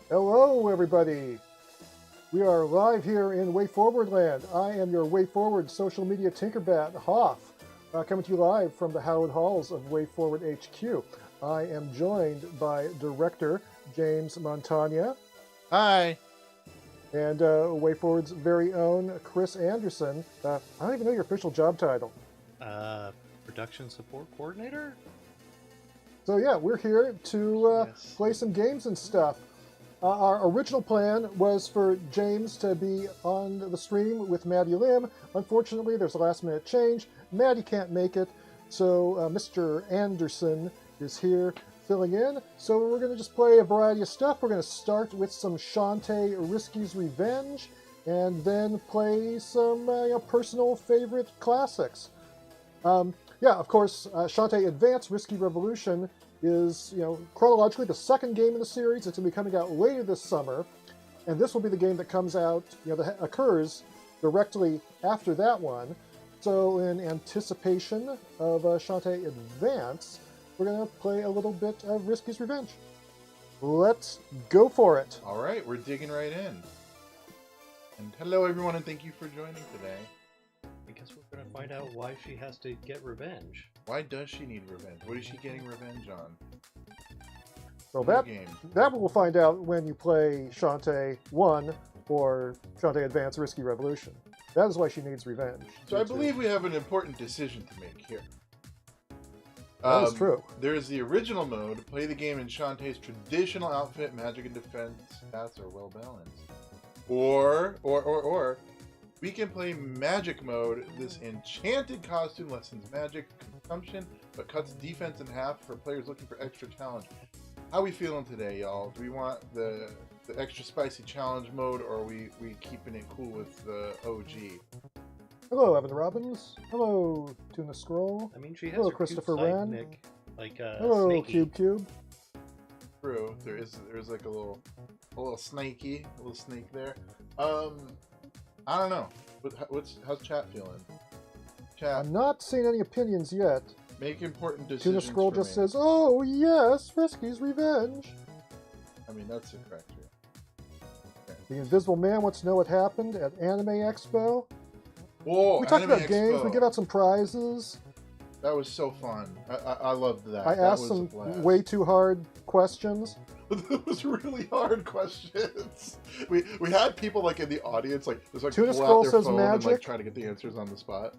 Hello, everybody. We are live here in WayForward land. I am your WayForward social media tinkerbat, Hoff, coming to you live from the hallowed halls of WayForward HQ. I am joined by director James Montagna. Hi. And WayForward's very own Chris Anderson. I don't even know your official job title. Production support coordinator? So yeah, we're here to play some games and stuff. Our original plan was for James to be on the stream with Maddie Lim. Unfortunately, there's a last-minute change. Maddie can't make it, so Mr. Anderson is here filling in. So we're going to just play a variety of stuff. We're going to start with some Shantae Risky's Revenge, and then play some personal favorite classics. Of course, Shantae Advance Risky Revolution is, chronologically the second game in the series. It's going to be coming out later this summer, and this will be the game that comes out, that occurs directly after that one. So in anticipation of Shantae Advance, we're going to play a little bit of Risky's Revenge. Let's go for it. All right, we're digging right in. And hello, everyone, and thank you for joining today. I guess we're going to find out why she has to get revenge. Why does she need revenge? What is she getting revenge on? So that we'll find out when you play Shantae 1 or Shantae Advance Risky Revolution. That is why she needs revenge. So I believe we have an important decision to make here. That is true. There is the original mode. Play the game in Shantae's traditional outfit, magic and defense stats are well balanced. Or we can play magic mode. This enchanted costume lessens magic consumption, but cuts defense in half for players looking for extra challenge. How we feeling today, y'all? Do we want the extra spicy challenge mode, or are we keeping it cool with the OG? Hello, Evan Robbins. Hello, Tuna Scroll. I mean, she has hello, her Christopher cute Wren. Nick, like hello, Snakey. Cube. True. There's like a little snake there. I don't know. How's chat feeling? Chat. I'm not seeing any opinions yet. Make important decisions. Tuna Scroll for just me. says, "Oh yes, Risky's Revenge." I mean, that's the correct. Okay. The Invisible Man wants to know what happened at Anime Expo. Whoa! We talked Anime about games. Expo. We give out some prizes. That was so fun. I loved that. I that asked was some a blast. way too hard questions. It was really hard questions. We had people like in the audience like just like Tuna pull Scroll out their says phone and like magic. try to get the answers on the spot.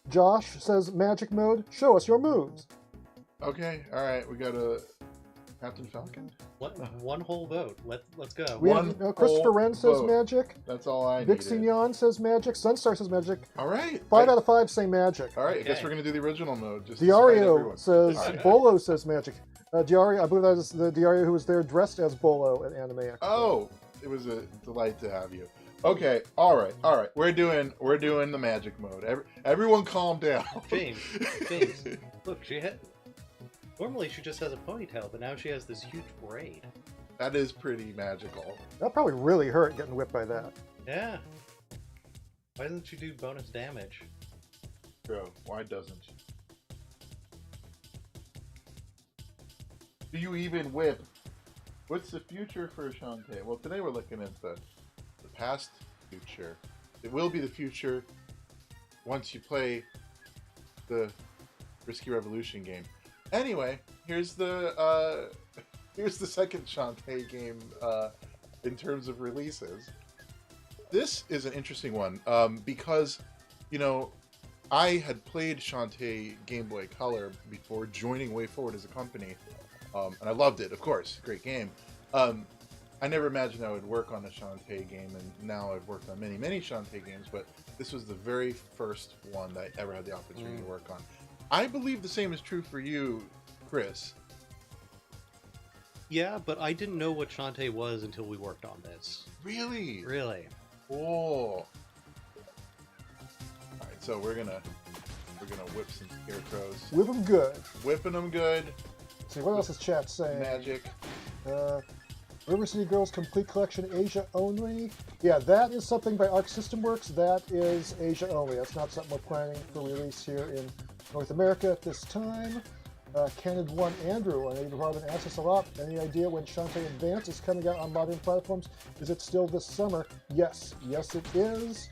Josh says magic mode. Show us your moves. Okay, all right, we got a Captain Falcon. One whole vote. Let's go. We have Christopher Wren says vote. magic. That's all I Vic needed. Signon says magic. Sunstar says magic. All right. 5 out of 5 say magic. All right, I guess Okay. we're gonna do the original mode. Just to spite Diario everyone. says All right. Bolo says magic. Diario, I believe that is the Diario who was there dressed as Bolo at Anime Expo. Oh, it was a delight to have you. Okay, all right. We're doing the magic mode. Everyone, calm down. James. Look, normally she just has a ponytail, but now she has this huge braid. That is pretty magical. That probably really hurt getting whipped by that. Yeah. Why doesn't she do bonus damage? Bro, why doesn't she? Do you even whip? What's the future for Shantae? Well, today we're looking at the past future. It will be the future once you play the Risky Revolution game. Anyway, here's the second Shantae game in terms of releases. This is an interesting one because, I had played Shantae Game Boy Color before joining WayForward as a company, and I loved it, of course, great game. I never imagined I would work on a Shantae game, and now I've worked on many, many Shantae games, but this was the very first one that I ever had the opportunity to work on. I believe the same is true for you, Chris. Yeah, but I didn't know what Shantae was until we worked on this. Really? Really? Oh. Alright, so we're gonna whip some scarecrows. Whip them good. Whipping them good. Let's see, what else is chat saying? Magic. River City Girls Complete Collection Asia only. Yeah, that is something by Arc System Works. That is Asia only. That's not something we're planning for release here in North America at this time. Canid1 Andrew on Ava Robin asks us a lot. Any idea when Shantae Advance is coming out on modern platforms? Is it still this summer? Yes, it is.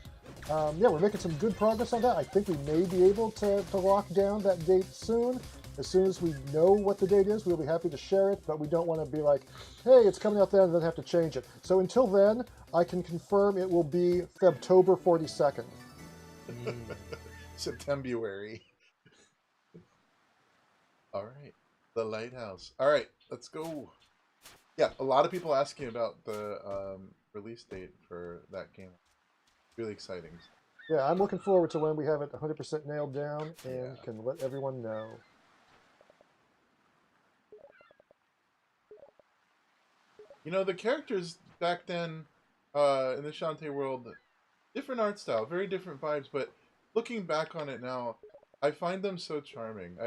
Yeah, we're making some good progress on that. I think we may be able to lock down that date soon. As soon as we know what the date is, we'll be happy to share it, but we don't want to be like, hey, it's coming out then, and then have to change it. So until then, I can confirm it will be Febtober 42nd. Septembuary. All right, the Lighthouse. All right, let's go. Yeah, a lot of people asking about the release date for that game. Really exciting. Yeah, I'm looking forward to when we have it 100% nailed down and can let everyone know. You know, the characters back then in the Shantae world, different art style, very different vibes, but looking back on it now, I find them so charming.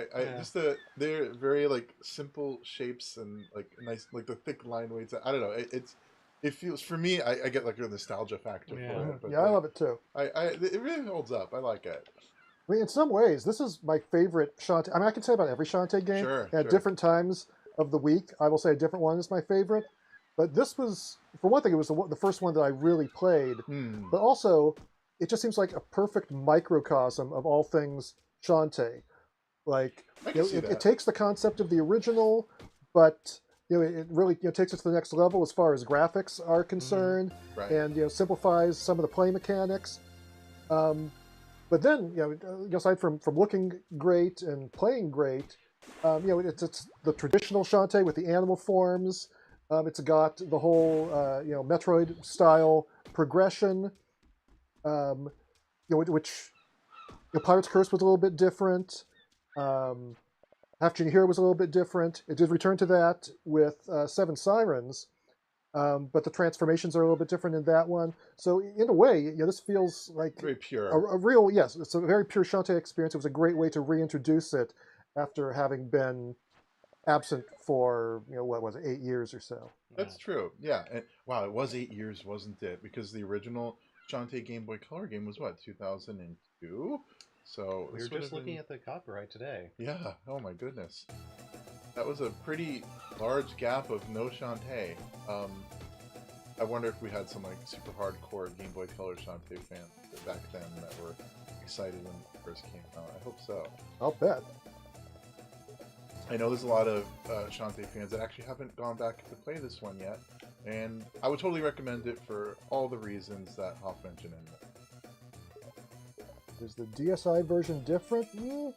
They're very like simple shapes and like nice, like the thick line weights. I don't know. It feels, for me, I get like a nostalgia factor for it. But yeah, I love it too. It really holds up. I like it. I mean, in some ways, this is my favorite Shantae. I mean, I can say about every Shantae game. Sure, at different times of the week, I will say a different one is my favorite. But this was, for one thing, it was the first one that I really played. But also, it just seems like a perfect microcosm of all things Shantae. Like, it takes the concept of the original, but it really takes it to the next level as far as graphics are concerned, and simplifies some of the play mechanics. But then, aside from looking great and playing great, it's the traditional Shantae with the animal forms. It's got the whole, Metroid style progression, which Pirate's Curse was a little bit different. Half Genie Hero was a little bit different. It did return to that with Seven Sirens, but the transformations are a little bit different in that one. So in a way, this feels like very pure. A real, yes, it's a very pure Shantae experience. It was a great way to reintroduce it after having been absent for, what was it, 8 years or so. That's true. Yeah. And wow, it was 8 years, wasn't it? Because the original Shantae Game Boy Color game was what, 2002? So we were just looking at the copyright today. Yeah. Oh my goodness. That was a pretty large gap of no Shantae. I wonder if we had some like super hardcore Game Boy Color Shantae fans back then that were excited when it first came out. I hope so. I'll bet. I know there's a lot of Shantae fans that actually haven't gone back to play this one yet, and I would totally recommend it for all the reasons that Hoff mentioned in there. Is the DSi version different?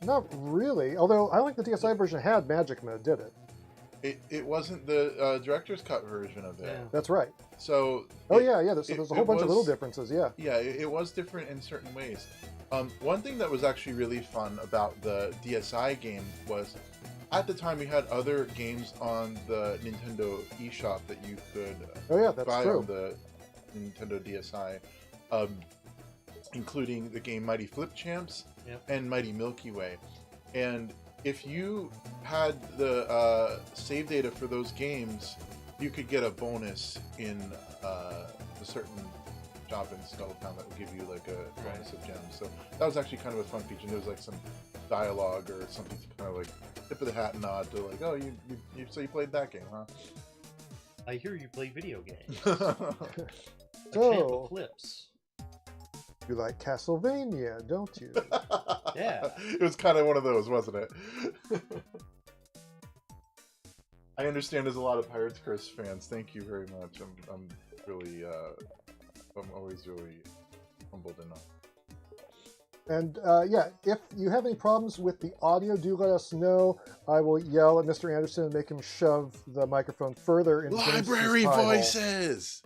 Not really, although I don't think the DSi version had Magic Mode, did it? It wasn't the director's cut version of it. Yeah. That's right. So... there's a whole bunch of little differences, yeah. Yeah, it was different in certain ways. One thing that was actually really fun about the DSi game was, at the time, we had other games on the Nintendo eShop that you could buy on the Nintendo DSi, including the game Mighty Flip Champs and Mighty Milky Way. And if you had the save data for those games, you could get a bonus in a certain shop in Skulltown that would give you like a bonus of gems. So that was actually kind of a fun feature. And there was like some dialogue or something to kind of like tip of the hat nod to like, oh, so you played that game, huh? I hear you play video games. So, Champ of Flips. You like Castlevania, don't you? Yeah. It was kind of one of those, wasn't it? I understand there's a lot of Pirate's Curse fans. Thank you very much. I'm really, I'm always really humbled enough. And if you have any problems with the audio, do let us know. I will yell at Mr. Anderson and make him shove the microphone further into Library Voices!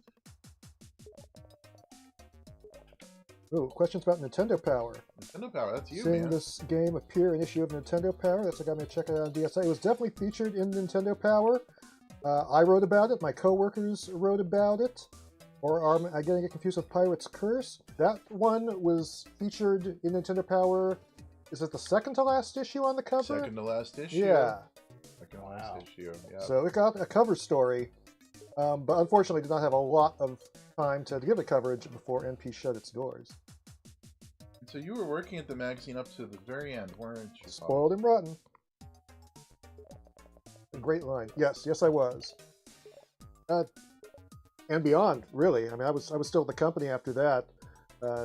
Ooh, questions about Nintendo Power. Nintendo Power, that's you, Seeing man. this game appear in issue of Nintendo Power, that's what got me to check it out on DSi. It was definitely featured in Nintendo Power. I wrote about it, my coworkers wrote about it. Or am I getting it confused with Pirate's Curse? That one was featured in Nintendo Power. Is it the second to last issue on the cover? Second to last issue? Yeah. Second to last issue, yeah. So it got a cover story, but unfortunately did not have a lot of time to give it coverage before NP shut its doors. So you were working at the magazine up to the very end, weren't you? Spoiled and rotten. great line. Yes, yes, I was. And beyond, really. I mean, I was still at the company after that.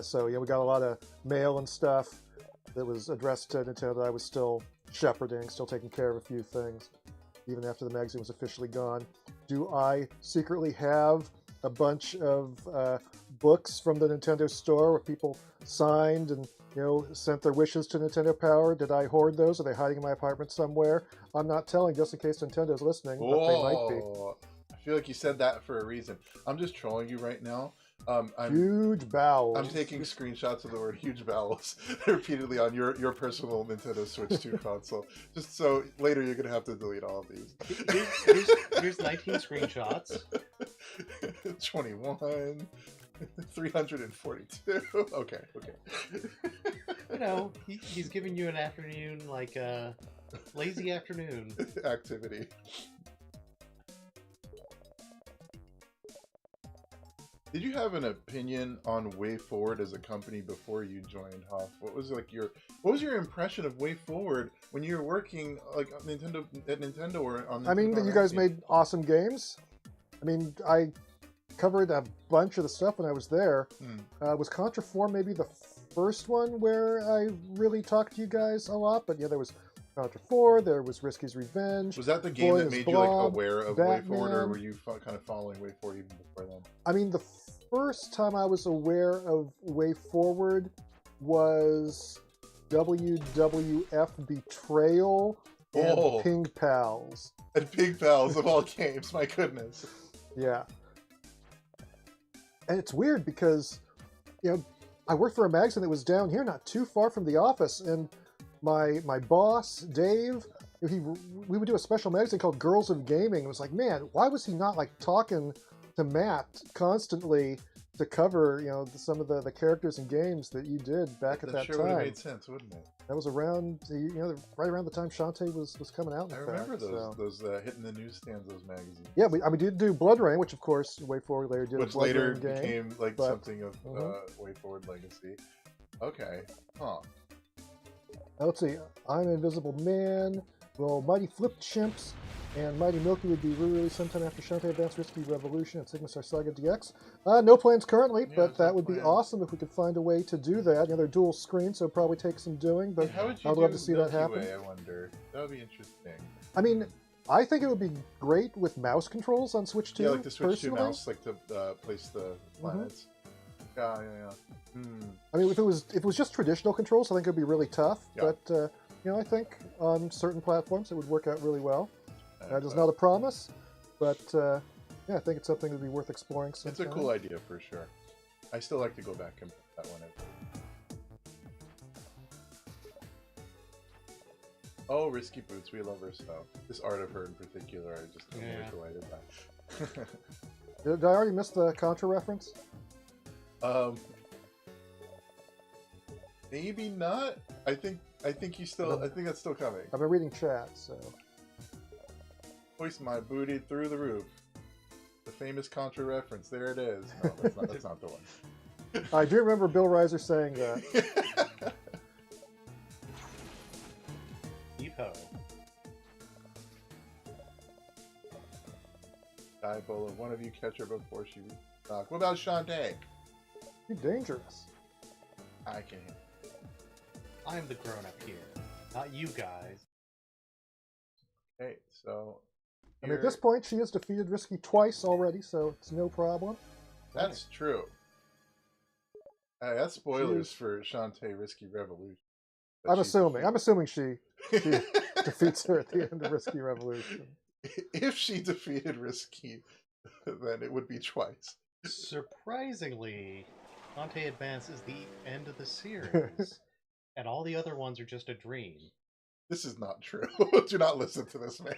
So yeah, we got a lot of mail and stuff that was addressed to Nintendo that I was still shepherding, still taking care of a few things, even after the magazine was officially gone. Do I secretly have a bunch of books from the Nintendo store where people signed and sent their wishes to Nintendo Power? Did I hoard those? Are they hiding in my apartment somewhere? I'm not telling, just in case Nintendo's listening, but they might be. I feel like you said that for a reason. I'm just trolling you right now. Huge bowels. I'm taking screenshots of the word "huge bowels" repeatedly on your personal Nintendo Switch 2 console, just so later you're gonna have to delete all of these. Here's 19 screenshots. 21, 342. Okay. He's giving you an afternoon, like a lazy afternoon activity. Did you have an opinion on WayForward as a company before you joined Huff? What was your impression of WayForward when you were working like at Nintendo or on? I mean, you guys made awesome games. I mean, I covered a bunch of the stuff when I was there. Was Contra 4 maybe the first one where I really talked to you guys a lot? But yeah, there was Contra 4, there was Risky's Revenge. Was that the game that made you like aware of WayForward, or were you kind of following WayForward even before then? I mean, the first time I was aware of WayForward was WWF Betrayal and Ping Pals. And Ping Pals of all games, my goodness. Yeah. And it's weird because, I worked for a magazine that was down here, not too far from the office, and my boss, Dave, we would do a special magazine called Girls of Gaming. It was like, man, why was he not like talking to Matt constantly to cover, some of the characters and games that you did back at that sure time? Would have made sense, wouldn't it? That was around, right around the time Shantae was coming out. I remember those hitting the newsstands, those magazines. Yeah, we did do Blood Rain, which of course WayForward later did. Which later became something of WayForward legacy. Okay, huh. Now, let's see. I'm Invisible Man. Well, Mighty Flip Chimps and Mighty Milky would be released sometime after Shantae Advance Risky Revolution and Sigma Star Saga DX. No plans currently, but that would be awesome if we could find a way to do that. They're dual screen, so it'd probably take some doing, but I'd love to see that happen. I wonder. That would be interesting. I mean, I think it would be great with mouse controls on Switch 2. Yeah, like the Switch 2 mouse, like to place the planets. Yeah. I mean, if it was just traditional controls, I think it would be really tough. Yeah. But I think on certain platforms it would work out really well. That is not a promise, but I think it's something that would be worth exploring sometime. It's a cool idea for sure. I still like to go back and put that one in. Oh, Risky Boots, we love her stuff. This art of her in particular, I just am really delighted by. Did I already miss the Contra reference? Maybe not. I think you still. I think that's still coming. I've been reading chat, so. Hoist my booty through the roof. The famous Contra reference. There it is. No, that's not the one. I do remember Bill Reiser saying that. Depot. Diabola, one of you catch her before she talk. What about Shantae? You're dangerous. I can't. I'm the grown-up here, not you guys. Okay, so... I mean, at this point, she has defeated Risky twice already, so it's no problem. That's true. That's spoilers for Shantae Risky Revolution. I'm assuming she defeats her at the end of Risky Revolution. If she defeated Risky, then it would be twice. Surprisingly, Shantae Advance is the end of the series, and all the other ones are just a dream. This is not true. Do not listen to this man.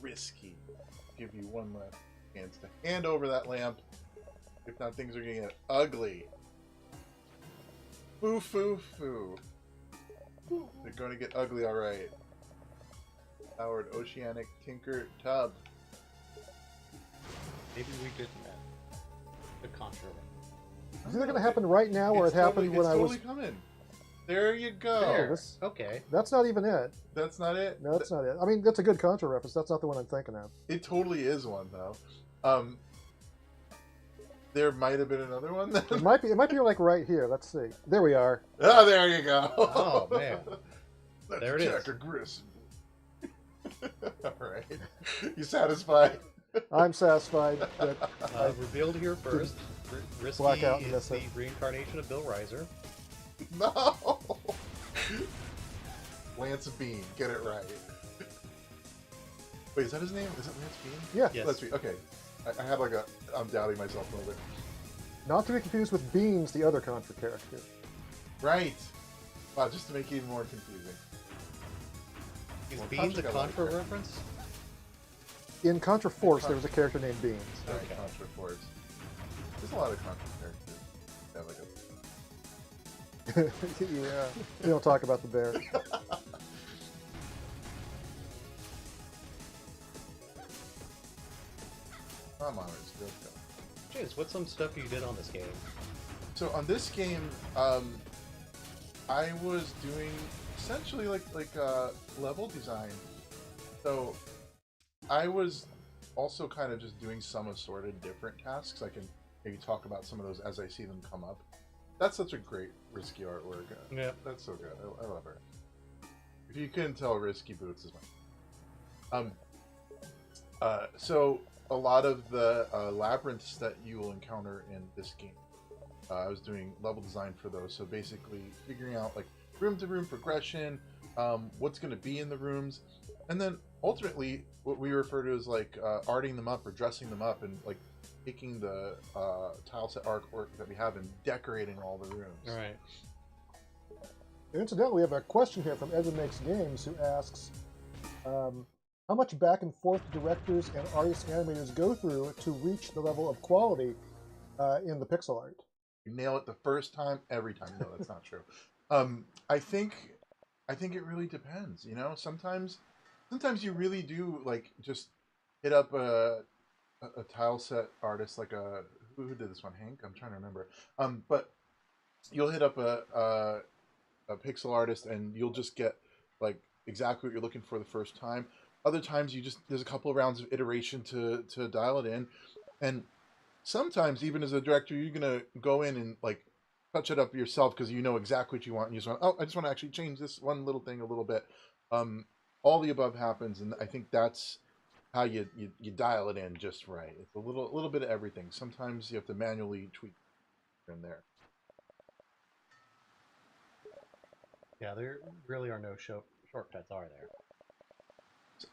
Risky. Give you one last chance to hand over that lamp. If not, things are going to get ugly. Foo, foo, foo. They're going to get ugly, alright. Powered Oceanic Tinker Tub. Maybe we did that. The Contra. Is it going to happen right now, or it happened when I was... Coming. There you go. There. Okay. That's not even it. That's not it? No, that's not it. I mean, that's a good Contra reference. That's not the one I'm thinking of. It totally is one, though. There might have been another one then. It might be like right here. Let's see. There we are. Oh, there you go. Oh, man. Let's There it is. check aggressively. All right. You satisfied? I'm satisfied that Revealed here first. Risky Blackout and is miss the it. reincarnation of Bill Reiser. No. Lance Bean. Get it right. Wait, is that his name? Is it Lance Bean? yeah, Yes. Lance Bean. Okay. I have like I'm doubting myself a little bit. not to be confused with Beans, the other Contra character. Right. Wow, just to make it even more confusing. Is Well, Beans a Contra got Contra like that. reference? In Contra Force, there was a character named Beans. Right, Okay. Contra Force. There's a lot of Contra characters. Yeah, like Yeah, we don't talk about the bear. Come on, it's good stuff. James, what's some stuff you did on this game? So on this game, I was doing essentially like level design. So I was also kind of just doing some assorted different tasks. I can maybe talk about some of those as I see them come up. That's such a great Risky artwork. Yeah. That's so good. I love her. If you couldn't tell, Risky Boots is mine. So a lot of the labyrinths that you will encounter in this game, I was doing level design for those. So basically figuring out like room to room progression, what's going to be in the rooms, and then ultimately what we refer to as like arting them up or dressing them up, and like taking the tile set artwork that we have and decorating all the rooms. All right. And incidentally, we have a question here from Edwin Makes Games who asks, how much back and forth directors and artists animators go through to reach the level of quality in the pixel art? You nail it the first time, every time. No, that's not true. I think it really depends. You know, sometimes you really do like just hit up a tile set artist, like who did this one, Hank? I'm trying to remember. But you'll hit up a pixel artist and you'll just get like exactly what you're looking for the first time. Other times there's a couple of rounds of iteration to dial it in, and sometimes even as a director you're gonna go in and like touch it up yourself because you know exactly what you want, and you just want, I just want to actually change this one little thing a little bit. All the above happens, and I think that's how you dial it in just right. It's a little bit of everything. Sometimes you have to manually tweak here and there. Yeah, there really are no shortcuts, are there?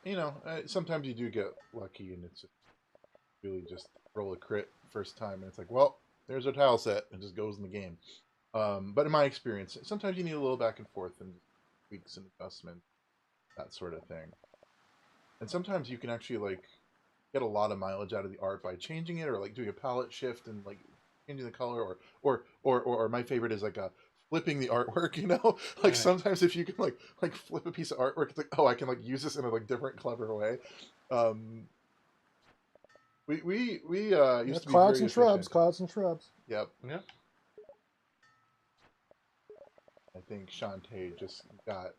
You know, sometimes you do get lucky, and it's really just roll a crit first time, and it's like, well, there's our tile set, and it just goes in the game. But in my experience, sometimes you need a little back and forth and tweaks and adjustment, that sort of thing. And sometimes you can actually like get a lot of mileage out of the art by changing it, or like doing a palette shift and like changing the color, or my favorite is like flipping the artwork. You know, like Right. sometimes if you can like flip a piece of artwork, it's like, oh, I can like use this in a like different, clever way. We used to be Clouds very and shrubs, efficient. clouds and shrubs. Yep. Yep. I think Shantae just got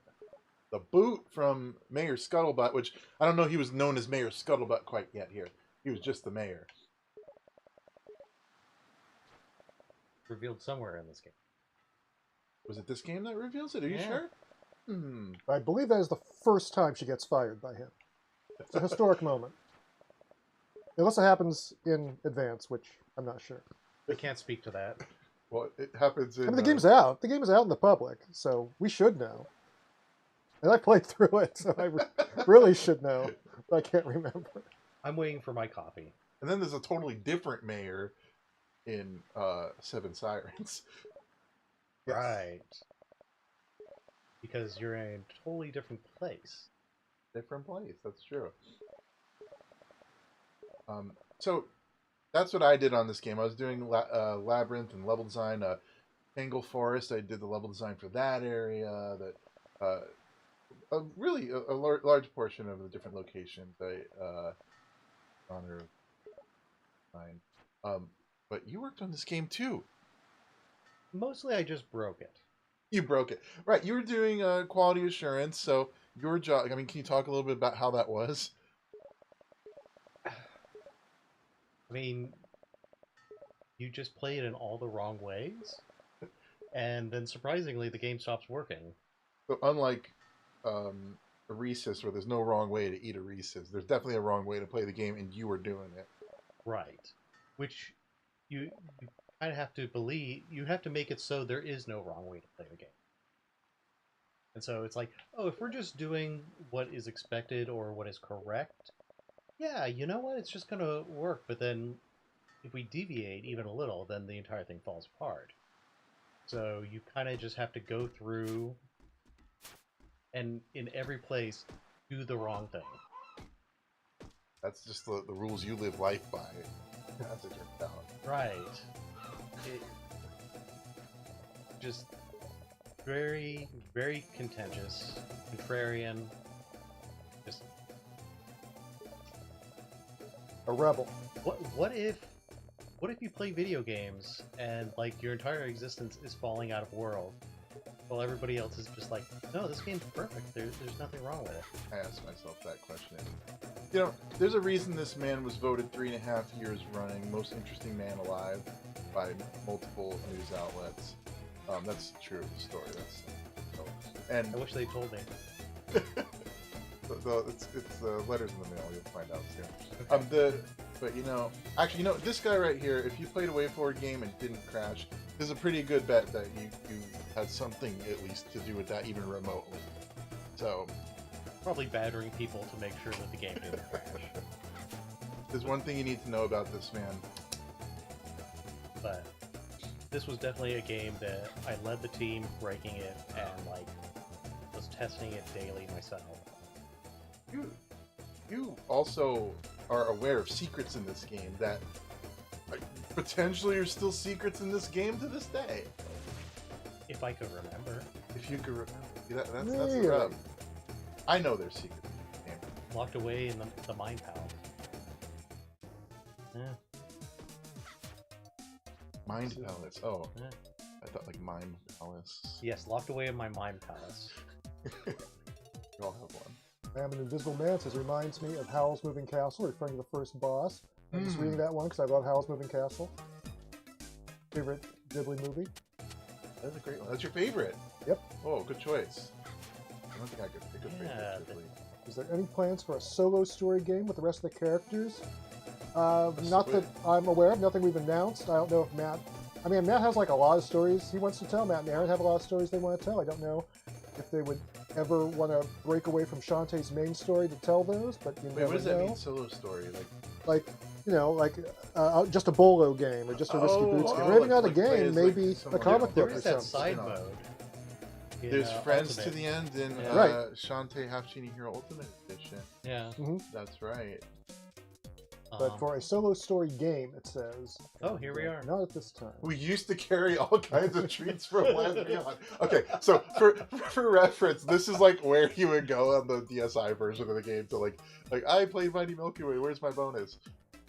the boot from Mayor Scuttlebutt, which I don't know he was known as Mayor Scuttlebutt quite yet here. He was just the mayor. Revealed somewhere in this game. Was it this game that reveals it? Are you Yeah. sure? I believe that is the first time she gets fired by him. It's a historic moment. Unless it happens in advance, which I'm not sure. I can't speak to that. Well, it happens in... I mean, the game's out. The game is out in the public, so we should know. And I played through it, so I really should know, but I can't remember. I'm waiting for my copy. And then there's a totally different mayor in Seven Sirens. Yes. Right. Because you're in a totally different place. Different place, that's true. So that's what I did on this game. I was doing Labyrinth and level design. Tangle Forest, I did the level design for that area. Really a large portion of the different locations I honor mine. But you worked on this game too. Mostly I just broke it. You broke it. Right, you were doing quality assurance, so your job, I mean, can you talk a little bit about how that was? I mean, you just play it in all the wrong ways, and then surprisingly, the game stops working. So unlike a Reese's where there's no wrong way to eat a Reese's, there's definitely a wrong way to play the game, and you were doing it. Right. Which you kind of have to believe, you have to make it so there is no wrong way to play the game. And so it's like, oh, if we're just doing what is expected or what is correct, yeah, you know what? It's just going to work. But then if we deviate even a little, then the entire thing falls apart. So you kind of just have to go through and in every place do the wrong thing. That's just the rules you live life by. That's what you're about. Right. It, just very, very contentious, contrarian, just... A rebel. What if you play video games and like your entire existence is falling out of world, while everybody else is just like, no, this game's perfect. There's nothing wrong with it. I asked myself that question. You know, there's a reason this man was voted 3.5 years running most interesting man alive by multiple news outlets. That's true of the story. And I wish they told me. it's letters in the mail. You'll find out soon. Okay. But actually, this guy right here, if you played a WayForward game and didn't crash, there's a pretty good bet that you had something at least to do with that, even remotely. So Probably battering people to make sure that the game didn't crash. there's one thing you need to know about this man. But this was definitely a game that I led the team breaking it and like was testing it daily myself. You also are aware of secrets in this game that potentially are still secrets in this game to this day. If I could remember. If you could remember. See, that's the rub. I know there's secrets in this game. Locked away in the Mind Palace. Yeah. Mind Palace. Oh. Yeah. I thought like Mime Palace. Yes, locked away in my Mind Palace. We all have one. I am an invisible man, says reminds me of Howl's Moving Castle, referring to the first boss. I'm just reading that one because I love Howl's Moving Castle. Favorite Ghibli movie. That's a great one. That's your favorite? Yep. Oh, good choice. I don't think I could pick a favorite. Is there any plans for a solo story game with the rest of the characters? Not that I'm aware of. Nothing we've announced. I don't know if Matt... I mean, Matt has like a lot of stories he wants to tell. Matt and Aaron have a lot of stories they want to tell. I don't know if they would ever want to break away from Shantae's main story to tell those, but you never know. What does that mean, solo story? Like just a Bolo game or just a Risky Boots game. Maybe not a game, maybe a comic book or something. There is that side mode. There's Friends Ultimate. to the End in Right. Shantae Half Genie Hero Ultimate Edition. Yeah. That's right. But for a solo story game, it says... Oh, here we are. Not at this time. We used to carry all kinds of treats from Land Beyond. Okay, so for reference, this is like where you would go on the DSi version of the game to like I played Mighty Milky Way, where's my bonus?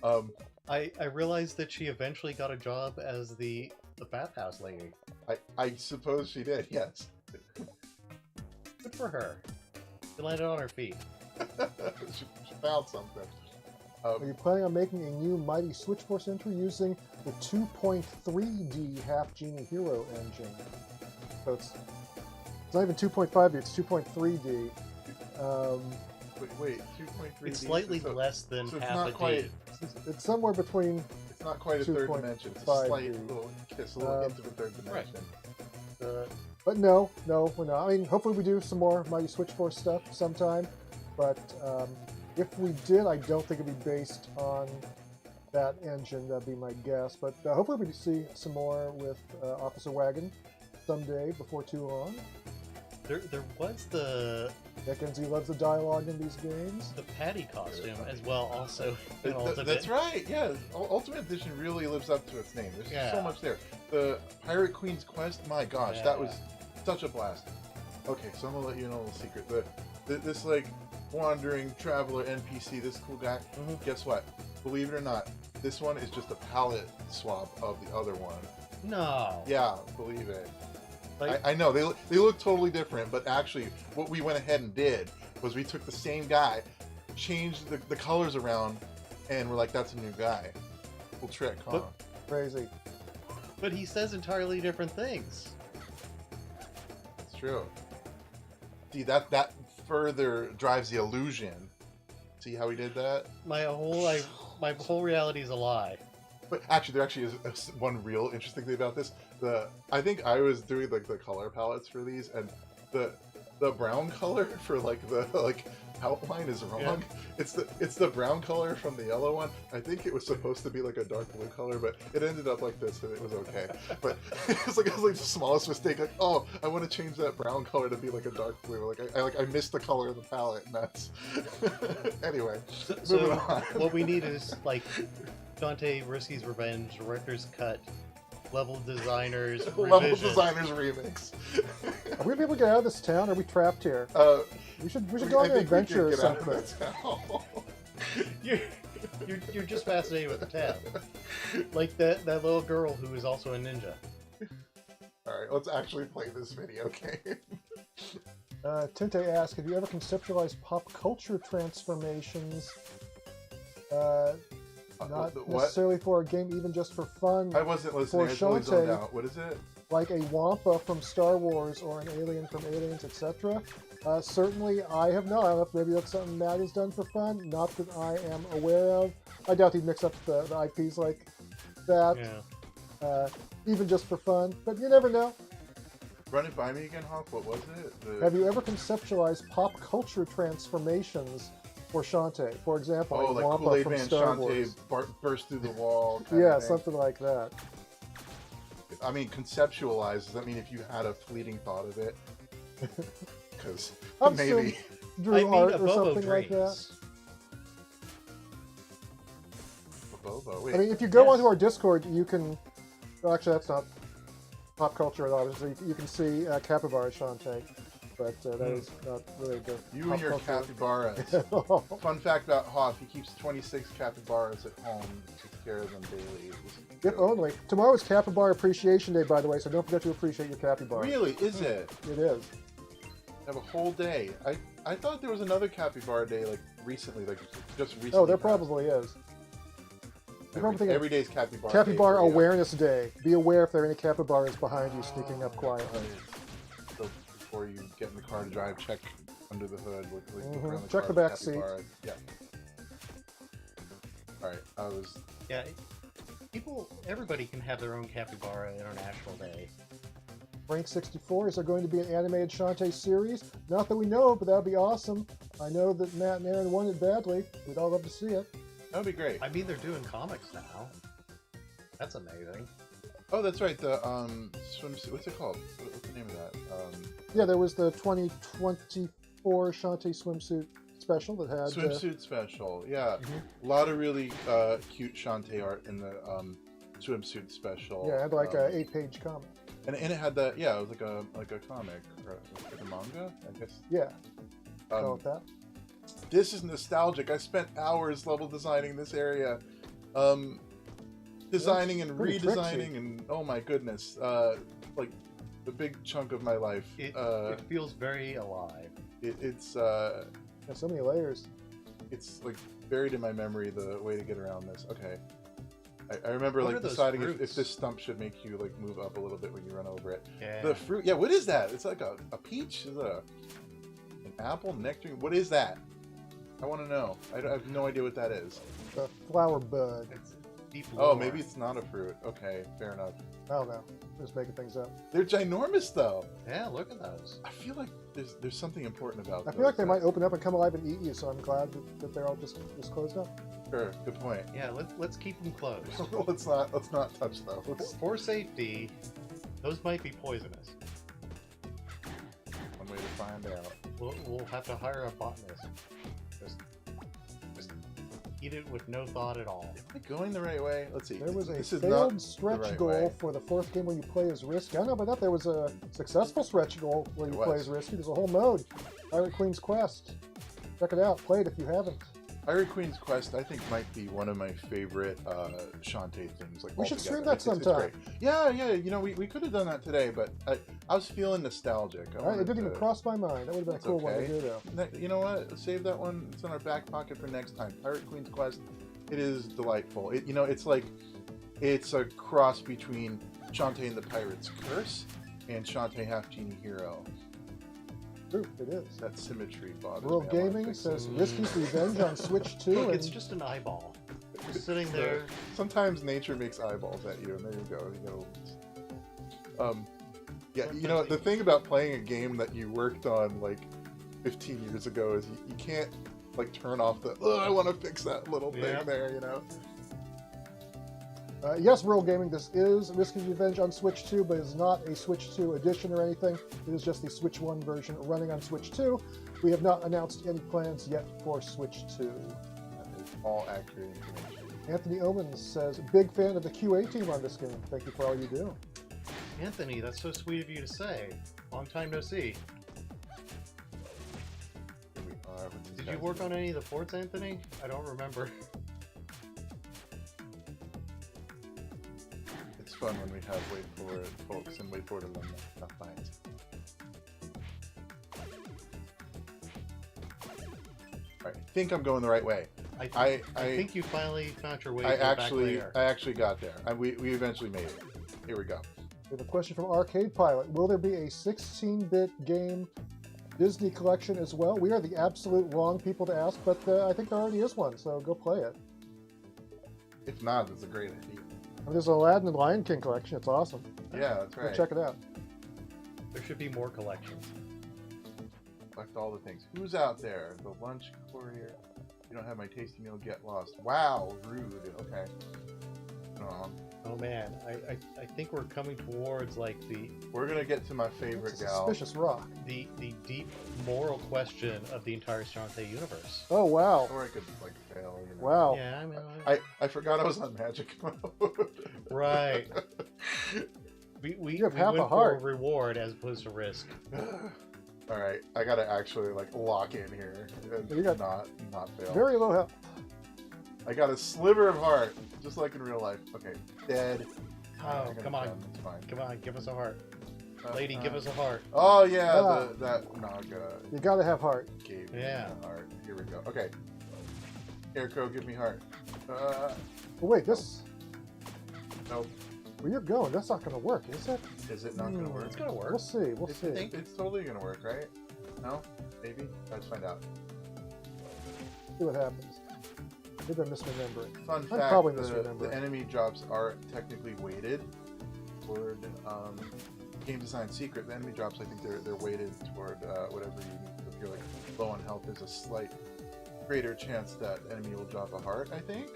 I realized that she eventually got a job as the bathhouse lady. I suppose she did, yes. Good for her. She landed on her feet. she found something. Are you planning on making a new Mighty Switch Force entry using the 2.3D Half Genie Hero engine? So it's not even 2.5D, it's 2.3D. Wait, 2.3D? It's slightly less than so half a quite, D. It's somewhere between... It's not quite a third dimension. It's a slight little kiss, a little hint of a third dimension. Right. But no, we're not. I mean, hopefully we do some more Mighty Switch Force stuff sometime, but if we did, I don't think it'd be based on that engine. That'd be my guess. But hopefully we see some more with Officer Wagon someday before too long. There was the... Mackenzie loves the dialogue in these games. The Patty costume as well, also in Ultimate. That's right, yeah. Ultimate Edition really lives up to its name. There's so much there. The Pirate Queen's Quest, my gosh, that was such a blast. Okay, so I'm gonna let you know a little secret. This like wandering traveler NPC, this cool guy, guess what? Believe it or not, this one is just a palette swap of the other one. No. Yeah, believe it. Like, I know they look totally different, but actually, what we went ahead and did was we took the same guy, changed the colors around, and we're like, that's a new guy. Cool trick, huh? Crazy. but he says entirely different things. It's true. See, that further drives the illusion. See how he did that? My whole reality is a lie. But actually, there actually is one real interesting thing about this. I think I was doing like the color palettes for these, and the brown color for like the outline is wrong. Yeah. It's the brown color from the yellow one. I think it was supposed to be like a dark blue color, but it ended up like this, and it was okay. But it was like the smallest mistake. Like, oh, I want to change that brown color to be like a dark blue. Like I missed the color of the palette, and that's anyway. So moving on. what we need is like Dante Risky's Revenge, director's cut, level designers, Level revision. designers remix. Are we gonna be able to get out of this town? Or are we trapped here? We should go on an adventure or something. You're just fascinated with the town, like that little girl who is also a ninja. All right, let's actually play this video game. Tinte asks, have you ever conceptualized pop culture transformations? Not necessarily for a game, even just for fun. I wasn't listening. I totally zoned out. What is it? Like a Wampa from Star Wars or an alien from Aliens, etc. Certainly, I have not. I don't know if maybe that's something Matt has done for fun. Not that I am aware of. I doubt he'd mix up the IPs like that. Yeah. Even just for fun. But you never know. Run it by me again, Hawk. What was it? Have you ever conceptualized pop culture transformations for Shantae? For example, Oh, a like Wampa Kool-Aid from Man Star Shantae Wars. burst through the wall. Yeah, something like that. I mean, conceptualize. Does that mean if you had a fleeting thought of it? Because maybe. Drew art or something like that. Bobo. Wait. I mean, if you go onto our Discord, you can. Well, actually, that's not pop culture at all. You can see Capybara Shantae, but that is not really good. You and your capybaras. Fun fact about Hoff: he keeps 26 capybaras at home. Takes care of them daily. If only. Tomorrow is Capybara Appreciation Day, by the way, so don't forget to appreciate your capybara. Really? Is it? It is. Have a whole day. I thought there was another capybara day like recently, like just recently. Oh, there probably is. Every day's capybara. Capybara Day, Awareness Day. Be aware if there are any capybaras behind you sneaking up quietly. So before you get in the car to drive, check under the hood. Check the back seat. Yeah. All right. I was. Yeah. Everybody can have their own Capybara International Day. Frank64, is there going to be an animated Shantae series? Not that we know, but that would be awesome. I know that Matt and Aaron want it badly. We'd all love to see it. That would be great. I mean, they're doing comics now. That's amazing. Oh, that's right. The swimsuit. What's it called? What's the name of that? Yeah, there was the 2024 Shantae swimsuit special that had swimsuit special. Yeah, a lot of really cute Shantae art in the swimsuit special. Yeah, it had like an 8-page comic. And it had that. Yeah, it was like a comic, or like a manga, I guess. Yeah. Call it that. This is nostalgic. I spent hours level designing this area, designing and redesigning, tricksy. and oh my goodness, like the big chunk of my life. It feels very alive. It's so many layers. It's like buried in my memory the way to get around this. Okay, I remember What like are those deciding if fruits? this stump should make you like move up a little bit when you run over it. Yeah. The fruit. Yeah, what is that? It's like a peach. Is it an apple, nectarine? What is that? I want to know. I have no idea what that is. The flower bud. It's deep Oh, lore. maybe it's not a fruit. Okay, fair enough. I don't know. I'm just making things up. They're ginormous, though. Yeah, look at those. I feel like there's something important about I those. feel like they might open up and come alive and eat you, so I'm glad that they're all just closed up. Sure, good point. Yeah, let's keep them closed. let's not touch those. For safety, those might be poisonous. One way to find out. We'll have to hire a botanist. Just eat it with no thought at all. Am I going the right way? Let's see. There was a This is failed not stretch the right goal way. for the 4th game where you play as Risky. I don't know about that. There was a successful stretch goal where you play as Risky. There's a whole mode. Pirate Queen's Quest. Check it out. Play it if you haven't. Pirate Queen's Quest, I think, might be one of my favorite Shantae things. Like, we should altogether. stream that sometime. It's great. Yeah, you know, we could have done that today, but I was feeling nostalgic. All right, it didn't even cross my mind. That would have been a cool one to do, though. You know what? Save that one. It's in our back pocket for next time. Pirate Queen's Quest. It is delightful. You know, it's like it's a cross between Shantae and the Pirate's Curse and Shantae Half Genie Hero. True, it is. That symmetry bothers World me. Gaming says Risky's Revenge on Switch 2. Look, it's just an eyeball. Just sitting there. Sometimes nature makes eyeballs at you, and there you go. Yeah, you know, the thing about playing a game that you worked on like 15 years ago is you can't like turn off the, oh, I want to fix that little thing there, you know? Yes, World Gaming, this is Risky's Revenge on Switch 2, but it's not a Switch 2 edition or anything. It is just the Switch 1 version running on Switch 2. We have not announced any plans yet for Switch 2. That is all accurate information. Anthony Omens says, big fan of the QA team on this game. Thank you for all you do. Anthony, that's so sweet of you to say. Long time no see. Here we are with Did you work on any of the ports, Anthony? I don't remember. It's fun when we have WayForward folks and WayForward alumni. Tough finds. Alright, I think I'm going the right way. I think you finally found your way to I the back layer. actually got there. We eventually made it. Here we go. We have a question from Arcade Pilot. Will there be a 16-bit game Disney collection as well? We are the absolute wrong people to ask, but I think there already is one, so go play it. If not, it's a great idea. I mean, there's an Aladdin and Lion King collection. It's awesome. Yeah, that's right. Go check it out. There should be more collections. Collect all the things. Who's out there? The lunch courier. You don't have my tasty meal, get lost. Wow, rude. Okay. Oh man, I think we're coming towards like the We're gonna get to my favorite It's a gal. suspicious rock. the deep moral question of the entire Shantae universe. Oh, wow. Or I could like fail. You know? Wow. Yeah, I mean, I forgot I was on magic mode. right. We You have half a went heart. for reward as opposed to risk. All right, I gotta actually like lock in here and You got not fail. Very low health. I got a sliver of heart, just like in real life. Okay, dead. Oh, I'm gonna come on. come, it's fine. Come on, give us a heart. Lady, give us a heart. Oh yeah, Ah. that Naga You gotta have heart. gave me Yeah. a heart. Here we go. Okay. Scarecrow, give me heart. Oh, wait, this... Nope. Where you're going, that's not gonna work, is it? Is it not gonna work? It's gonna work. We'll see, we'll see. It's totally gonna work, right? No? Maybe? Let's find out. See what happens. Maybe I'm misremembering. Fun I'm fact, probably the misremembering. enemy drops are technically weighted toward game design secret. The enemy drops, I think they're weighted toward whatever you need. If you're like low on health, there's a slight greater chance that enemy will drop a heart, I think?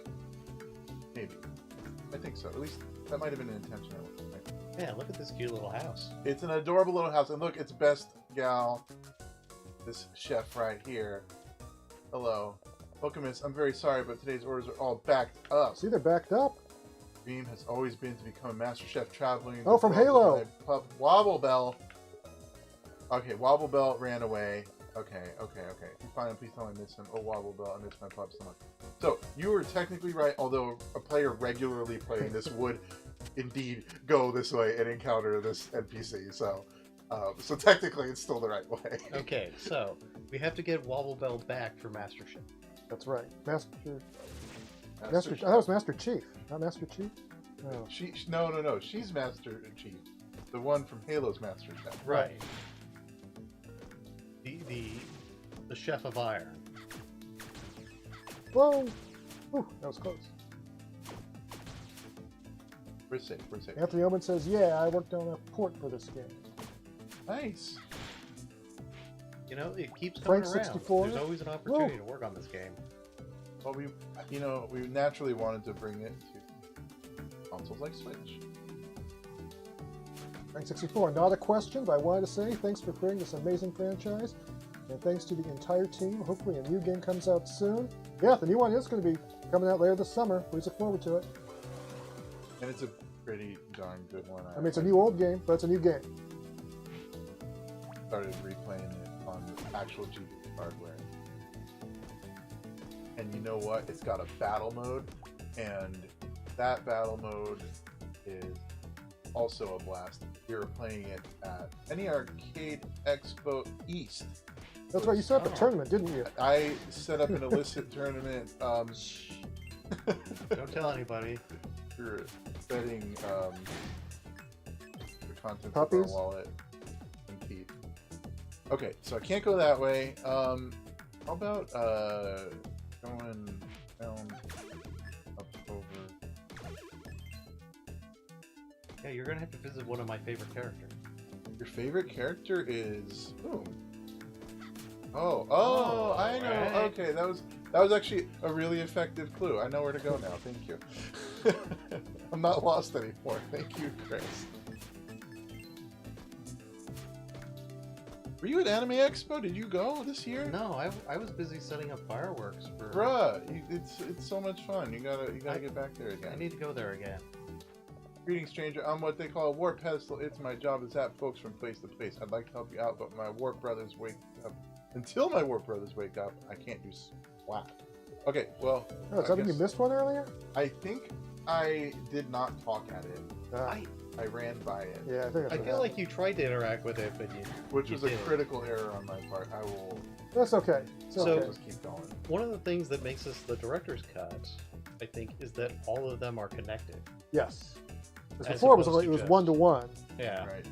Maybe. I think so. At least that might have been intentional. Yeah, look at this cute little house. It's an adorable little house. And look, it's best gal, this chef right here. Hello. Pokemus, I'm very sorry, but today's orders are all backed up. See, they're backed up. Dream has always been to become a master chef traveling. Oh, from Halo. My pup Wobble Bell. Okay, Wobble Bell ran away. Okay. Fine, please tell me I miss him. Oh, Wobble Bell, I miss my pup so much. So, you were technically right, although a player regularly playing this would indeed go this way and encounter this NPC. So technically it's still the right way. Okay, so we have to get Wobble Bell back for Master Chef. That's right. Master I Master thought it was Master Chief. Not Master Chief? No. No. She's Master Chief. The one from Halo's Master Chef. Right. The Chef of Iron. Whoa! Ooh, that was close. We're safe. Anthony Oman says, yeah, I worked on a port for this game. Nice. You know, it keeps coming Frank around. 64. There's always an opportunity to work on this game. Well, we naturally wanted to bring it to consoles like Switch. Frank 64, not a question, but I wanted to say thanks for creating this amazing franchise. And thanks to the entire team. Hopefully a new game comes out soon. Yeah, the new one is going to be coming out later this summer. Please look forward to it. And it's a pretty darn good one. I mean, it's a new old game, but it's a new game. Started replaying it on actual GPU hardware. And you know what? It's got a battle mode, and that battle mode is also a blast. We were playing it at any arcade expo East. That's right. You set up a tournament, didn't you? I set up an illicit tournament. Don't tell anybody. We're betting the contents Puppies? of our wallet and teeth. Okay, so I can't go that way. How about going down up over? Yeah, you're gonna have to visit one of my favorite characters. Your favorite character is who? Oh, I know. Right. Okay, that was actually a really effective clue. I know where to go now. Thank you. I'm not lost anymore. Thank you, Chris. Were you at Anime Expo? Did you go this year? No, I was busy setting up fireworks for. Bruh, it's so much fun. You gotta get back there again. I need to go there again. Greetings, stranger. I'm what they call a warp pedestal. It's my job to zap folks from place to place. I'd like to help you out, but my warp brothers wake up. Until my warp brothers wake up, I can't do swap. Okay, well. Oh, so you missed one earlier? I think I did not talk at it. I ran by it. Yeah, I think I feel like you tried to interact with it, but Which was a did. critical error on my part. I will That's okay. It's okay. just keep going. One of the things that makes this the director's cut, I think, is that all of them are connected. Yes. Because As before it was opposed to only, it was just- 1-to-one. Yeah, Right.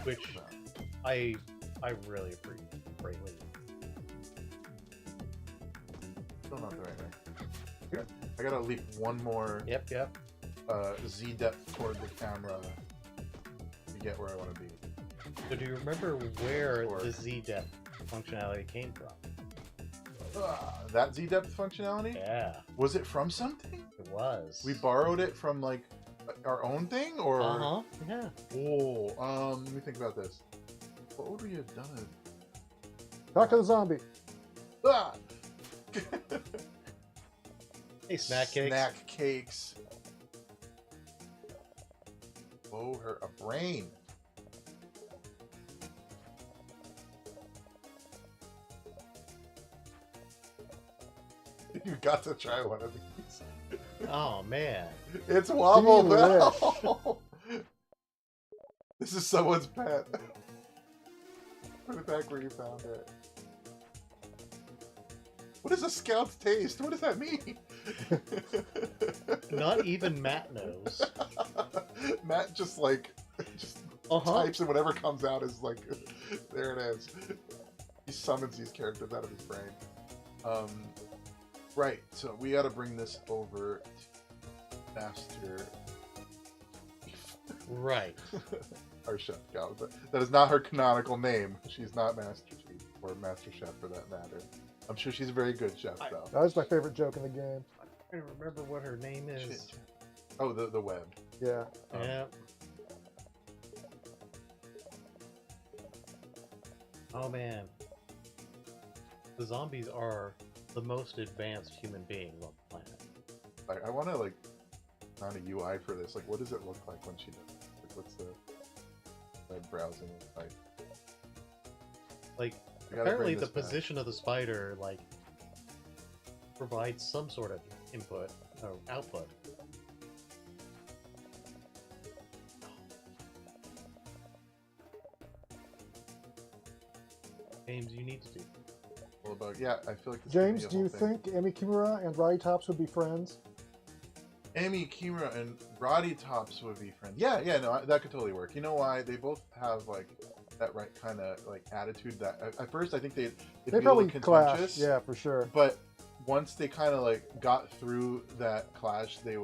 which I really appreciate greatly. Still not the right way. I gotta leap one more Yep. Z depth toward the camera to get where I want to be. So do you remember where Or- the Z depth functionality came from? That Z depth functionality? Yeah, Was it from something? it was. We borrowed it from like our own thing, or? Yeah. Oh, let me think about this. What would we have done? Talk to the zombie. Ah! Hey, snack cakes. Snack cakes. Blow her a brain. You got to try one of these. Oh man. It's Wobble Delish. Bell. This is someone's pet. Put it back where you found it. What is a scout's taste? What does that mean? Not even Matt knows. Matt just like types and whatever comes out is like there it is. He summons these characters out of his brain. Right, so we gotta bring this over to Master Right. our chef gal, but that is not her canonical name. She's not Master Chief or Master Chef for that matter. I'm sure she's a very good chef though. That was my favorite joke in the game. I don't remember what her name is. Shit. Oh, the web. Yeah. Yeah. Oh man. The zombies are the most advanced human beings on the planet. I want to like find a UI for this. Like, what does it look like when she does it? Like, what's the web browsing look like? Like, I gotta apparently bring the this back. position of the spider, like, provides some sort of input or output. James, you need to do. Well, about I feel like this James, could do be a you whole thing. think Amy Kimura and Roddy Tops would be friends? Amy Kimura and Roddy Tops would be friends? Yeah, no, that could totally work. You know why? They both have like that right kind of like attitude. That at first I think they'd They be a probably little clash. contentious. Yeah, for sure. But once they kind of like got through that clash, they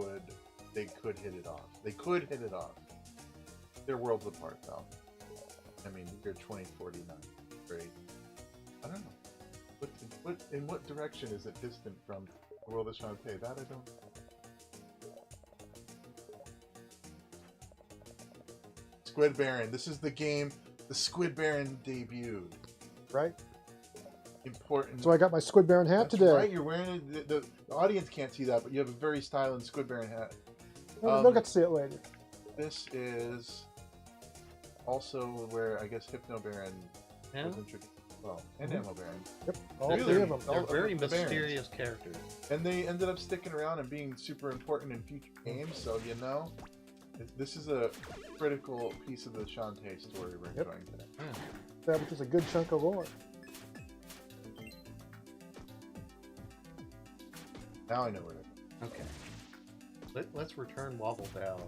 could hit it off. They could hit it off. They're worlds apart though. I mean, you're 2049. Great. I don't know. In what direction is it distant from the world of Shantae? That I don't. Squid Baron. This is the game the Squid Baron debuted. Right? Important. So I got my Squid Baron hat That's today. right, you're wearing it. The audience can't see that, but you have a very styling Squid Baron hat. They'll get to see it later. This is also where I guess Hypno Baron Yeah? was introduced. well, and Ammo Baron. Yep, all They're, three of them. they're very the Barons. mysterious characters. And they ended up sticking around and being super important in future games, so you know, this is a critical piece of the Shantae story we're enjoying today. That which is a good chunk of lore. Now I know where to go. Okay. Let's return Wobble Bell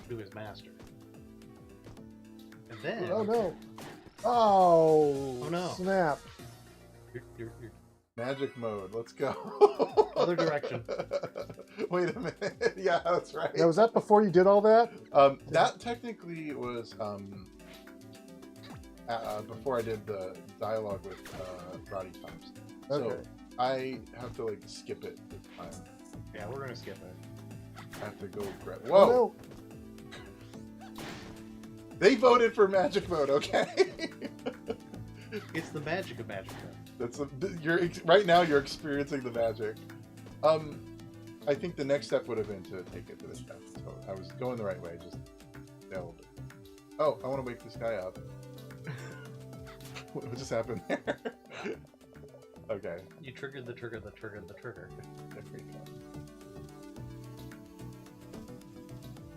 to his master. And then... Oh no! Oh no. Snap! You're Magic mode, let's go. other direction. Wait a minute. Yeah, that's right. Now, was that before you did all that? That technically was before I did the dialogue with Roddy Times. Okay. So I have to like skip it this time. Yeah, we're gonna skip it. I have to go grab. Oh, Whoa! no. They voted for magic mode. Okay. It's the magic of magic. That's right now. You're experiencing the magic. I think the next step would have been to take it to the chef. So I was going the right way. Just failed. Oh, I want to wake this guy up. What just happened there? Okay. You triggered the trigger. There we go.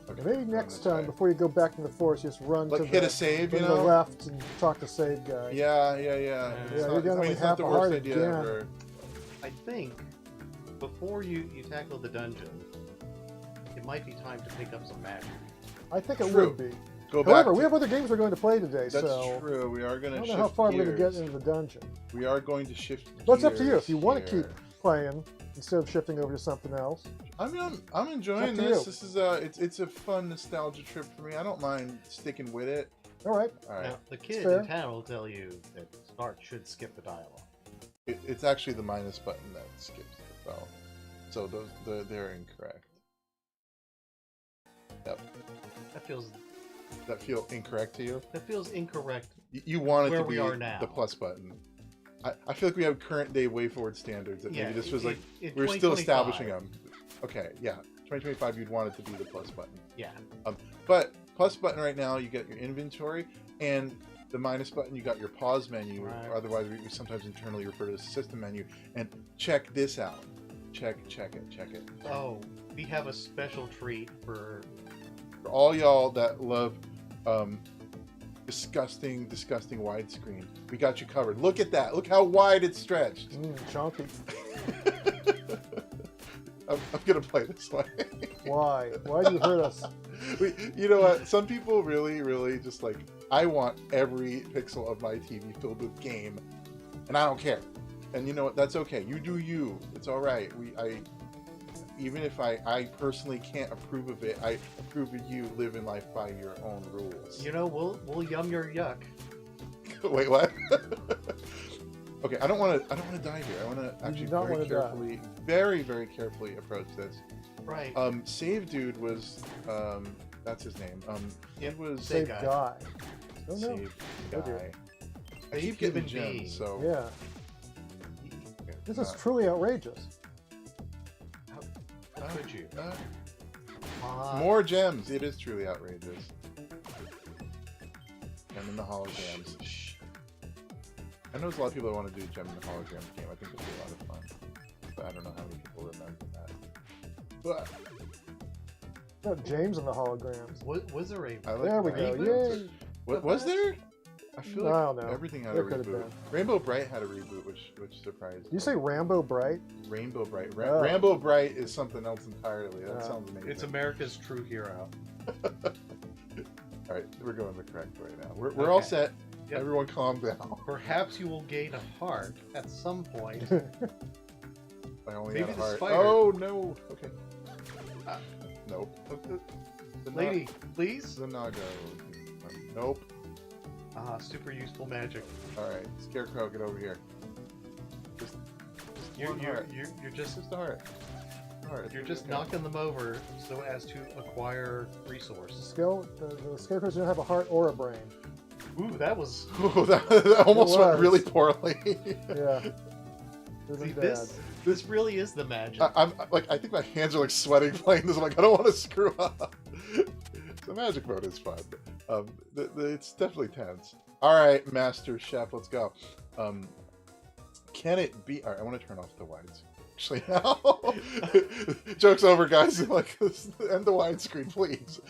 Okay, Maybe next time, before you go back in the forest, just run like to hit the, a save, to you the know? left and talk to save guy. Yeah. Yeah, It's you're gonna it's have not the a worst heart idea again. ever. I think before you tackle the dungeon, it might be time to pick up some magic. I think it True. would be. Go However, back. we have other games we're going to play today, That's so true. We are going I to don't shift know how far we're going to gears. get into the dungeon. We are going to shift. But it's up to you. gears If you want to here. keep playing instead of shifting over to something else. I mean, I'm enjoying Up to this. you. This is it's a fun nostalgia trip for me. I don't mind sticking with it. All right. All right. Now, the kid Fair. in town will tell you that start should skip the dialogue. It's actually the minus button that skips the bell. So they're incorrect. Yep. That feel incorrect to you? That feels incorrect. You want it Where to be we are now. the plus button. I feel like we have current day WayForward standards that Yeah, maybe this was like in we're still 2025. establishing them. Okay, yeah, 2025 you'd want it to be the plus button. Yeah. But plus button right now you get your inventory, and the minus button you got your pause menu. Right. Or otherwise we sometimes internally refer to as system menu. And check this out. Check it. Oh, we have a special treat for For all y'all that love disgusting widescreen, we got you covered. Look at that. Look how wide it's stretched. Chunky. I'm gonna play this way. Why? Why do you hurt us? You know what? Some people really just like, I want every pixel of my TV filled with game, and I don't care. And you know what? That's okay. You do you. It's all right. Even if I personally can't approve of it, I approve of you living life by your own rules. You know, we'll yum your yuck. Wait, what? Okay, I don't want to die here. I want to actually very carefully approach this. Right. Save Dude was that's his name. It was Save guy. Oh no. Save Oh, dear. Guy. I keep Save getting human being. gems, so Yeah. This is truly outrageous. How could you? More gems. It is truly outrageous. Gem in the holograms. I know there's a lot of people that want to do Gem in the holograms game. I think it'd be a lot of fun. But I don't know how many people remember that. But No, James and the holograms. Was there a... I like There we that. go. reboot? Yay. What was there? I feel like I don't know. everything had There a could have reboot. been. Rainbow Bright had a reboot, which surprised me. Did you say Rambo Bright? Rainbow Bright? Oh. Rainbow Bright is something else entirely. That Oh. sounds amazing. It's America's true hero. All right, we're going the correct way now. We're all set. Yep. Everyone, calm down. Perhaps you will gain a heart at some point. I only Maybe had a the heart. spider. Oh no. Okay. Nope. Lady, please? The Nago. Nope. Super useful magic. All right, Scarecrow, get over here. Just one heart. You're just Just a heart. You're just knocking them over so as to acquire resource. The scarecrows don't have a heart or a brain. Ooh, that was... Ooh, that almost went was. really poorly. Yeah. Really See, bad. this really is the magic. I think my hands are like sweating playing this. I'm like, I don't want to screw up. The magic mode is fun. It's definitely tense. All right, Master Chef, let's go. Can it be? All right, I want to turn off the wides. Actually, now joke's over, guys. Like, end the widescreen, please.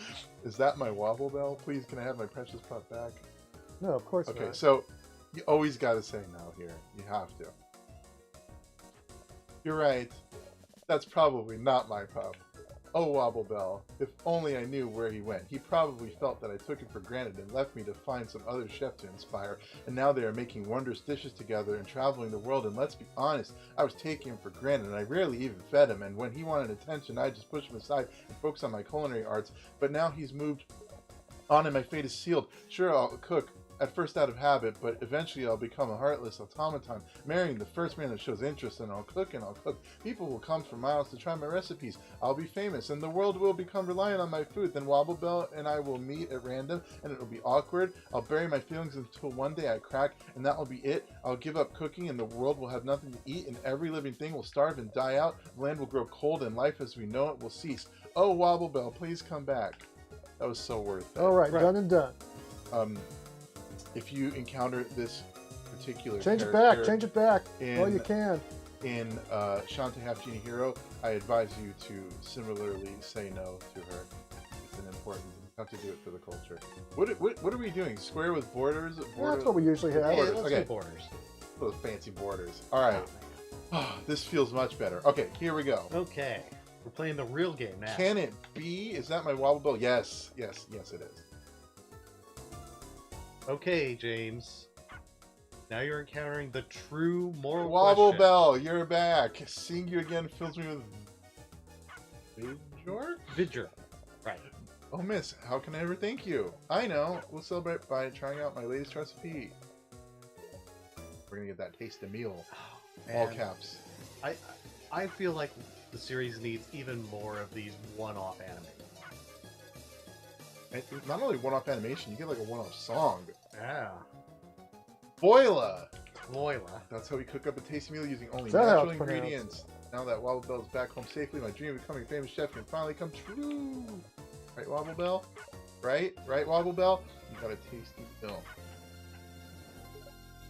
Is that my wobble bell? Please, can I have my precious pup back? No, of course not. Okay, so you always got to say no here. You have to. You're right. That's probably not my pup. Oh, Wobble Bell, if only I knew where he went. He probably felt that I took it for granted and left me to find some other chef to inspire, and now they are making wondrous dishes together and traveling the world, and let's be honest, I was taking him for granted, and I rarely even fed him, and when he wanted attention, I just pushed him aside and focused on my culinary arts, but now he's moved on and my fate is sealed. Sure, I'll cook, at first out of habit, but eventually I'll become a heartless automaton, marrying the first man that shows interest, and I'll cook and I'll cook. People will come for miles to try my recipes. I'll be famous, and the world will become reliant on my food. Then Wobble Bell and I will meet at random, and it will be awkward. I'll bury my feelings until one day I crack, and that will be it. I'll give up cooking, and the world will have nothing to eat, and every living thing will starve and die out. The land will grow cold, and life as we know it will cease. Oh, Wobble Bell, please come back. That was so worth it. All right, done and done. If you encounter this particular change it back while you can. In Shantae Half Genie Hero, I advise you to similarly say no to her. It's an important. You have to do it for the culture. What are we doing? Square with borders? That's what we usually have. Yeah, let's do borders. Those fancy borders. All right. Oh, this feels much better. Okay, here we go. Okay, we're playing the real game now. Can it be? Is that my Wobble Bell? Yes, it is. Okay, James. Now you're encountering the true moral Wobble question. Bell, you're back. Seeing you again fills me with Vigor. Right. Oh, miss, how can I ever thank you? I know. We'll celebrate by trying out my latest recipe. We're gonna get that tasty meal. Oh, all caps. I feel like the series needs even more of these one-off animes. Not only one-off animation, you get like a one-off song. Yeah. Boila! That's how we cook up a tasty meal using only That natural helps ingredients. Now that Wobble Bell's back home safely, my dream of becoming a famous chef can finally come true. Right, Wobble Bell? Right, Wobble Bell? You got a tasty meal.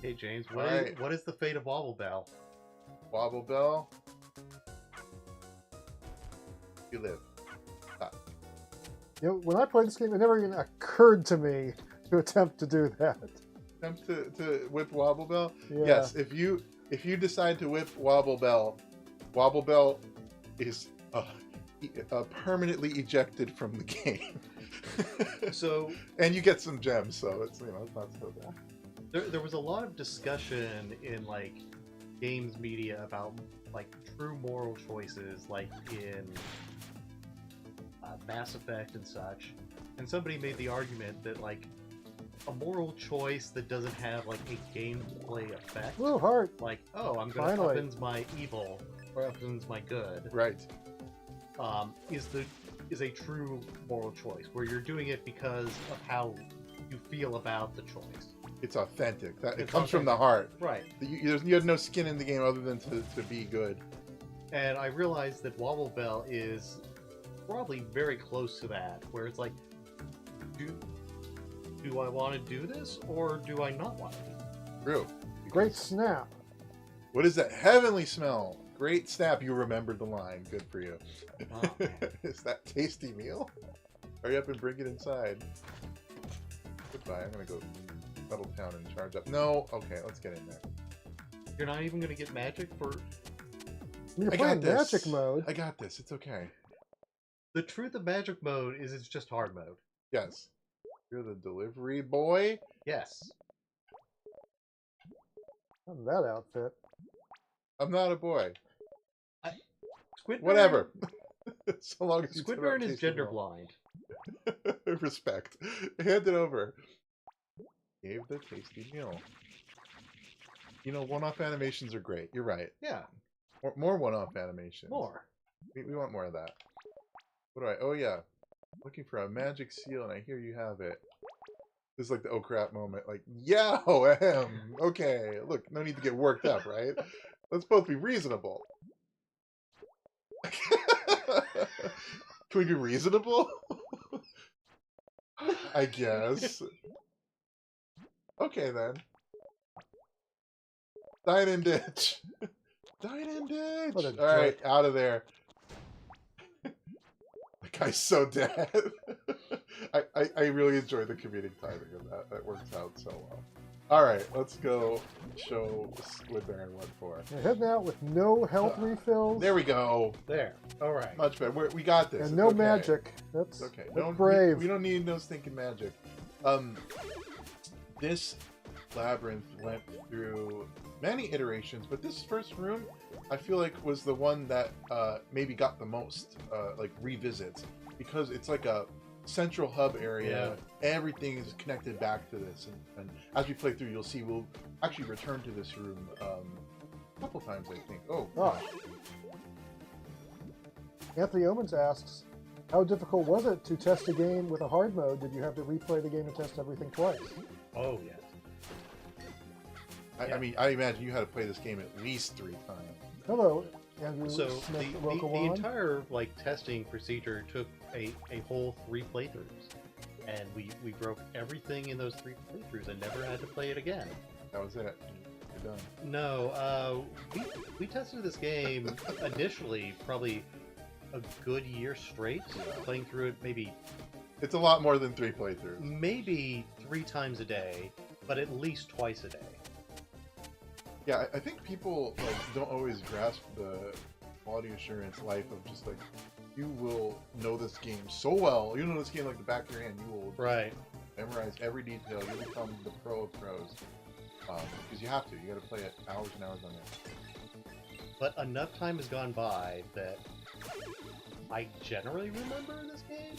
Hey, James, what is the fate of Wobble Bell? Wobble Bell? You live. You know, when I played this game, it never even occurred to me to attempt to do that. Attempt to whip Wobble Bell? Yeah. Yes, if you decide to whip Wobble Bell is permanently ejected from the game. So, and you get some gems, so it's it's not so bad. There was a lot of discussion in like games media about like true moral choices, like in Mass Effect and such, and somebody made the argument that like a moral choice that doesn't have like a gameplay effect, Woo, heart. like oh, I'm gonna weapons my evil or weapons my good, right? Is a true moral choice where you're doing it because of how you feel about the choice. It's authentic. It comes from the heart, right? You have no skin in the game other than to be good. And I realized that Wobble Bell is probably very close to that, where it's like, do I want to do this or do I not want to? True. Great snap. What is that heavenly smell? Great snap. You remembered the line. Good for you. Oh, is that tasty meal? Hurry up and bring it inside. Goodbye. I'm gonna go settle down and charge up. No. Okay. Let's get in there. You're not even gonna get magic for. You're playing magic mode. I got this. It's okay. The truth of magic mode is it's just hard mode. Yes. You're the delivery boy? Yes. Not that outfit. I'm not a boy. Squidburn, whatever. So long as Squidburn is gender blind. Respect. Hand it over. Gave the tasty meal. You know, one-off animations are great. You're right. Yeah. More one-off animations. More. We want more of that. What do I... Oh, yeah. Looking for a magic seal, and I hear you have it. This is like the oh crap moment. Like, yeah, okay. Look, no need to get worked up, right? Let's both be reasonable. Can we be reasonable? I guess. Okay then. Dine and ditch. Dine and ditch. What a All right, jerk. out of there. The guy's so dead. I really enjoy the comedic timing of that. That works out so well. All right, let's go show Squid Baron what for. You're heading out with no health refills. There we go. There. All right. Much better. We got this. And It's no okay. magic. That's, It's okay. that's brave. We don't need no stinking magic. This labyrinth went through many iterations, but this first room, I feel like, was the one that maybe got the most like revisits, because it's like a central hub area. Yeah. Everything is connected back to this, and as we play through, you'll see we'll actually return to this room a couple times, I think. Oh. Anthony Omens asks, how difficult was it to test a game with a hard mode? Did you have to replay the game and test everything twice? Oh, yes. I mean, I imagine you had to play this game at least 3 times. Hello, Andrew So Smith, the entire testing procedure took a whole 3 playthroughs, and we broke everything in those 3 playthroughs and never had to play it again. That was it. You're done. No, we tested this game initially probably a good year straight, playing through it maybe. It's a lot more than 3 playthroughs. Maybe 3 times a day, but at least twice a day. Yeah, I think people don't always grasp the quality assurance life of just you will know this game so well. You know this game like the back of your hand. You will memorize every detail. You become the pro of pros because you have to. You got to play it hours and hours on it. But enough time has gone by that I generally remember this game,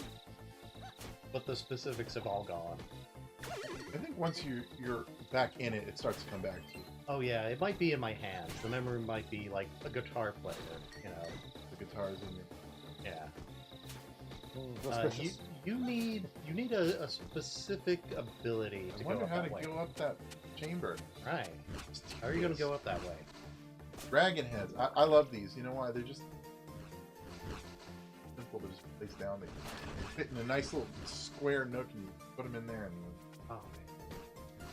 but the specifics have all gone. I think once you're back in it, it starts to come back to you. Oh yeah, it might be in my hands. The memory might be like a guitar player, you know. The guitar's in you. Yeah. You need a specific ability to go up that way. I wonder how to go up that chamber. Right. How are you going to go up that way? Dragon heads. I love these. You know why? They're just simple to just place down. They fit in a nice little square nook, and you put them in there. And oh man.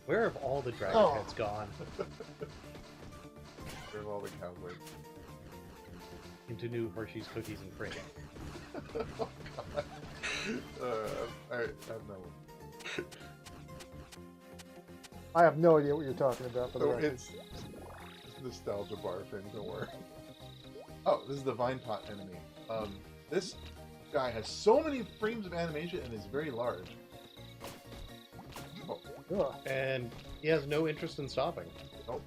Where have all the dragon heads gone? Where have all the cowboys? Into new Hershey's cookies and cream. Oh, God. I have no. I have no idea what you're talking about. For the record. It's nostalgia bar thing. Don't worry. Oh, this is the vine pot enemy. This guy has so many frames of animation and is very large. Oh. And he has no interest in stopping. Nope.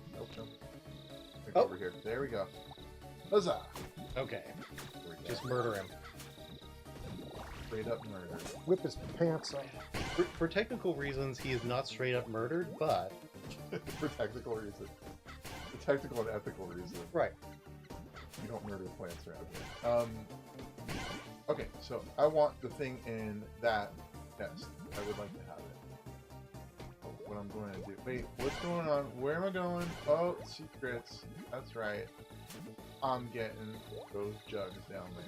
Over here. There we go. Huzzah! Okay. Just murder him. Straight up murder. Whip his pants up. For technical reasons, he is not straight up murdered, but... For technical reasons. For technical and ethical reasons. Right. You don't murder plants around here. Okay, so I want the thing in that chest. I would like to have it. What I'm going to do. Wait, what's going on? Where am I going? Oh, secrets. That's right. I'm getting those jugs down there.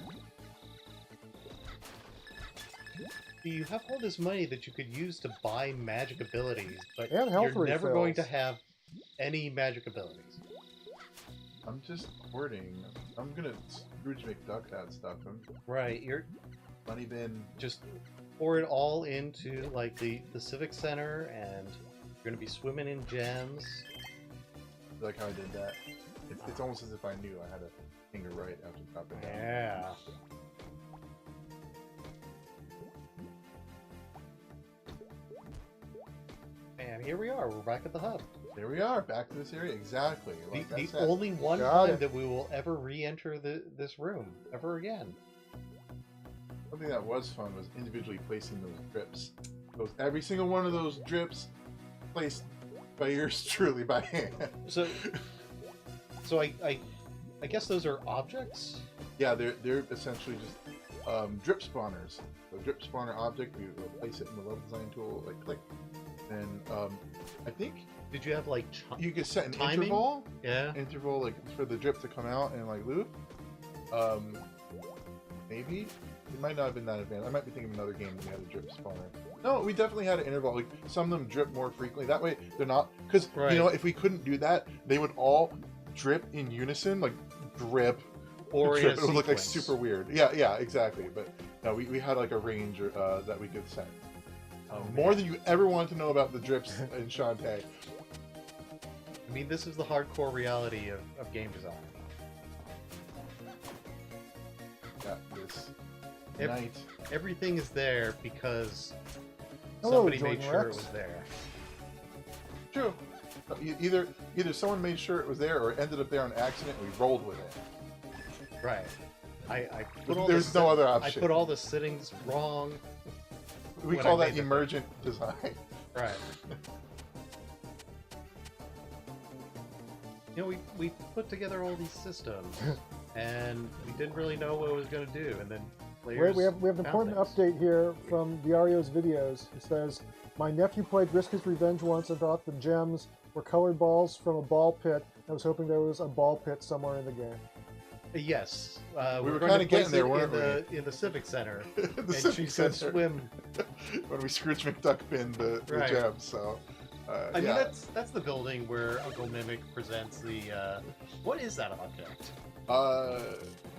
You have all this money that you could use to buy magic abilities, but And health you're never refills. going to have any magic abilities. I'm just hoarding. I'm gonna Scrooge McDuck that stuff. Right, you're Money bin. just pour it all into like the civic center, and you're gonna be swimming in gems. I like how I did that. It's almost as if I knew I had a finger right after dropping down. Yeah. And here we are. We're back at the hub. There we are, back to this area. Exactly. Like I The said. only one Got time it. that we will ever re-enter this room ever again. Something that was fun was individually placing those drips. Every single one of those drips placed by yours truly by hand. So I guess those are objects. Yeah, they're essentially just drip spawners. The drip spawner object, you place it in the level design tool, like click. And I think Did you have like you could set an timing? interval. Yeah. Interval like for the drip to come out and like loop. Maybe. It might not have been that advanced. I might be thinking of another game that we had a drip spawner. No, we definitely had an interval. Like, some of them drip more frequently. That way, they're not... Because, you know, if we couldn't do that, they would all drip in unison. Like, drip, or drip. It would look like super weird. Yeah, exactly. But, no, we had, like, a range that we could set. More than you ever wanted to know about the drips in Shantae. I mean, this is the hardcore reality of game design. Yeah, this night. Everything is there because Hello, somebody Jordan made sure Rex. it was there. True. Either someone made sure it was there or it ended up there on accident and we rolled with it. Right. I put all There's no other option. I put all the settings wrong. We call that emergent design. Right. You know, we put together all these systems, and we didn't really know what it was going to do, and then players We have an important update here from Diario's videos. It says, my nephew played Risk His Revenge once and thought the gems were colored balls from a ball pit. I was hoping there was a ball pit somewhere in the game. Yes. We were going kind to of getting there, place it weren't we? in the Civic Center, The and Civic she's going to Center. swim. When we Scrooge McDuck pinned the Right. gems, so... I mean, yeah. that's the building where Uncle Mimic presents the, what is that object?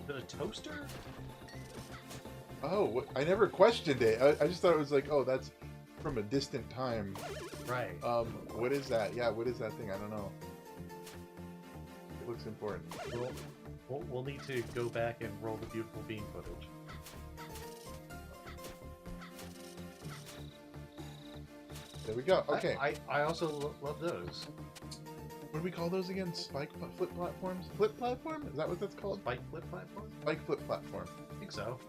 Is it a toaster? Oh, I never questioned it. I just thought it was like, oh, that's from a distant time. Right. What is that? Yeah, what is that thing? I don't know. It looks important. We'll need to go back and roll the beautiful bean footage. There we go. Okay. I also love those. What do we call those again? Flip platforms? Flip platform? Is that what that's called? Spike flip platform? Spike flip platform. I think so.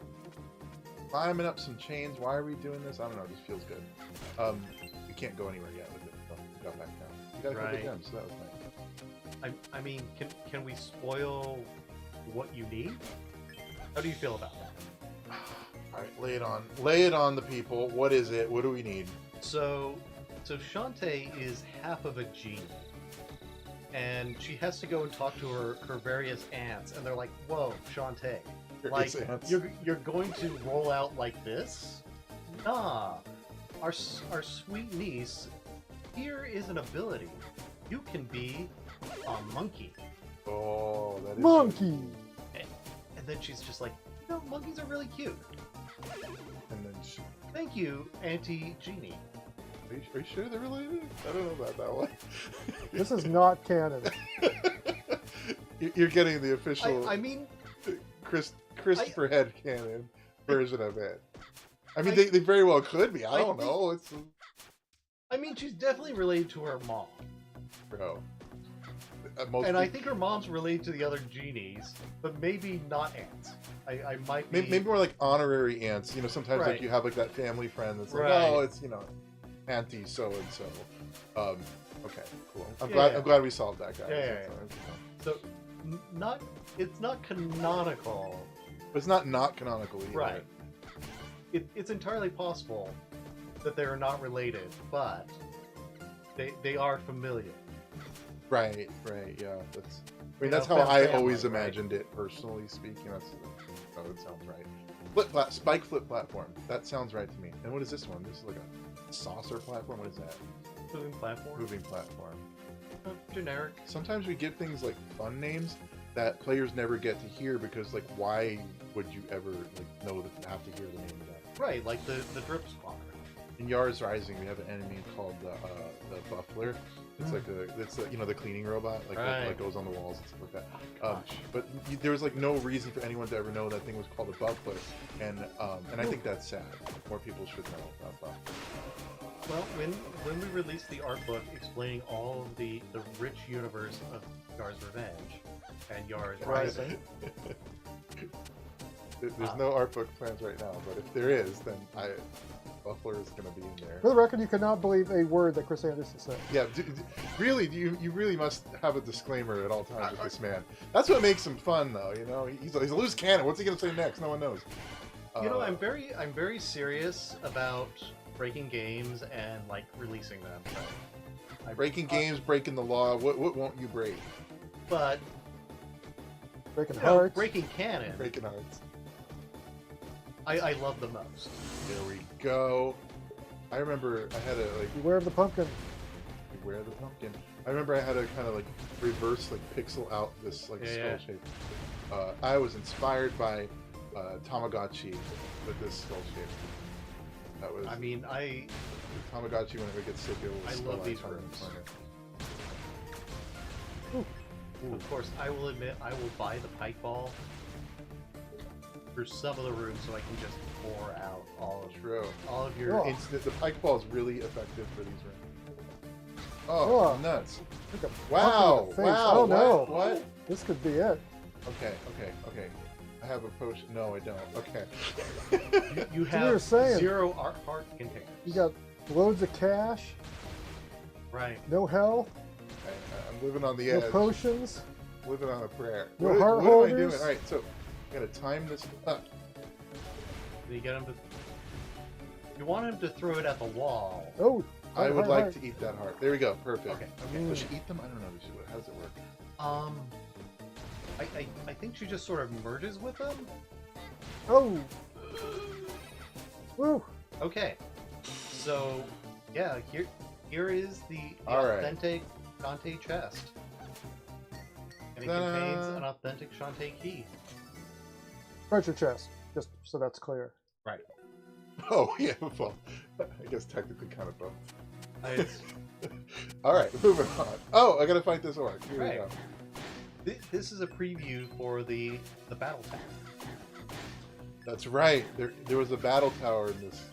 Climbing up some chains. Why are we doing this? I don't know. It just feels good. We can't go anywhere yet with it. So we got back down. We got a couple gems, so that was nice. I mean, can we spoil what you need? How do you feel about that? Alright, lay it on. Lay it on the people. What is it? What do we need? So Shantae is half of a genie. And she has to go and talk to her various aunts, and they're like, whoa, Shantae. Like, you're going to roll out like this? Nah. Our sweet niece, here is an ability. You can be a monkey. Oh, that is... Monkey! And then she's just like, you know, monkeys are really cute. And then she... Thank you, Auntie Genie. Are you sure they're related? I don't know about that one. This is not canon. You're getting the official... I mean... Christopher Headcanon version of it. I mean, they very well could be. I don't know. It's... I mean, she's definitely related to her mom. Bro. I think her mom's related to the other genies, but maybe not aunts. I might be... Maybe more like honorary aunts. You know, sometimes like you have like that family friend that's like, oh, it's, you know, Auntie so-and-so. Okay, cool. I'm glad we solved that, guys. Yeah. So, it's not canonical. But it's not canonical either. Right. It's entirely possible that they are not related, but they are familiar. Right, yeah. That's how I always imagined it, personally speaking. That sounds right. Spike flip platform. That sounds right to me. And what is this one? This is like a saucer platform? What is that? Moving platform. Moving platform. Generic. Sometimes we give things like fun names that players never get to hear because, like, why would you ever like know that you have to hear the name of that? Right, like the drip spawner. In Yar's Rising, we have an enemy called the Buffler. It's like the cleaning robot, that goes on the walls and stuff like that. But there was like no reason for anyone to ever know that thing was called a Buffler, and I think that's sad. More people should know about Buffler. Well, when we released the art book explaining all of the rich universe of Yar's Revenge and Yar's Rising, there's no art book plans right now, but if there is, then Buffler is going to be in there. For the record, you cannot believe a word that Chris Anderson said. Yeah, really, you really must have a disclaimer at all times with this man. That's what makes him fun, though. You know, he's a loose cannon. What's he going to say next? No one knows. You know, I'm very serious about breaking games and like releasing them. So breaking games, breaking the law. What won't you break? But breaking hearts. breaking canon. Breaking hearts. I love the most. There we go. I remember I had a like. Beware of the pumpkin. Beware the pumpkin. I remember I had a kind of like reverse like pixel out this like skull shape. I was inspired by Tamagotchi with this skull shape. That was. I mean, Tamagotchi whenever it gets sick, it will. I love these rooms. Of course, I will admit I will buy the pike ball for some of the rooms so I can just pour out all of your. Instant. The pike ball is really effective for these rooms. Oh, nuts! Wow! Wow! Oh no! What? This could be it. Okay. I have a potion. No, I don't. Okay. You have 0 heart containers. You got loads of cash. Right. No hell. I'm living on the no edge. No potions. Living on a prayer. No what heart am I holders. doing? All right, so I gotta time this up. You get him to. You want him to throw it at the wall. Oh. I would like to eat that heart. There we go. Perfect. Okay. Does she eat them? I don't know. How does it work? I think she just sort of merges with them. Oh. Woo. Okay. So, yeah, here is the authentic Shantae chest. And it contains an authentic Shantae key. Treasure chest, just so that's clear. Right. Oh, yeah, well, I guess technically kind of both. It's... Alright, moving on. Oh, I gotta fight this orc. Here we go. This is a preview for the battle tower. That's right. There was a battle tower in this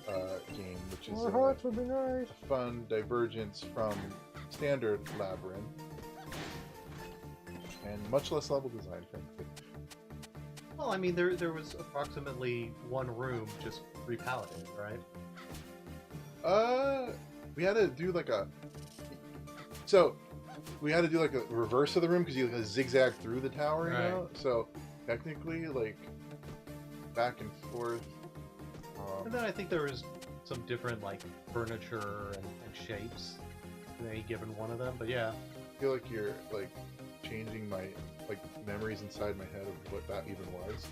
game, which is More hearts would be nice. A fun divergence from standard Labyrinth. And much less level design, frankly. Well, I mean, there was approximately one room just repalleted, right? We had to do like a... So, we had to do like a reverse of the room because you like zigzag through the tower, you know? So, technically, like, back and forth. And then I think there was some different, like, furniture and shapes in any given one of them, but yeah. I feel like you're, like, changing my, like, memories inside my head of what that even was.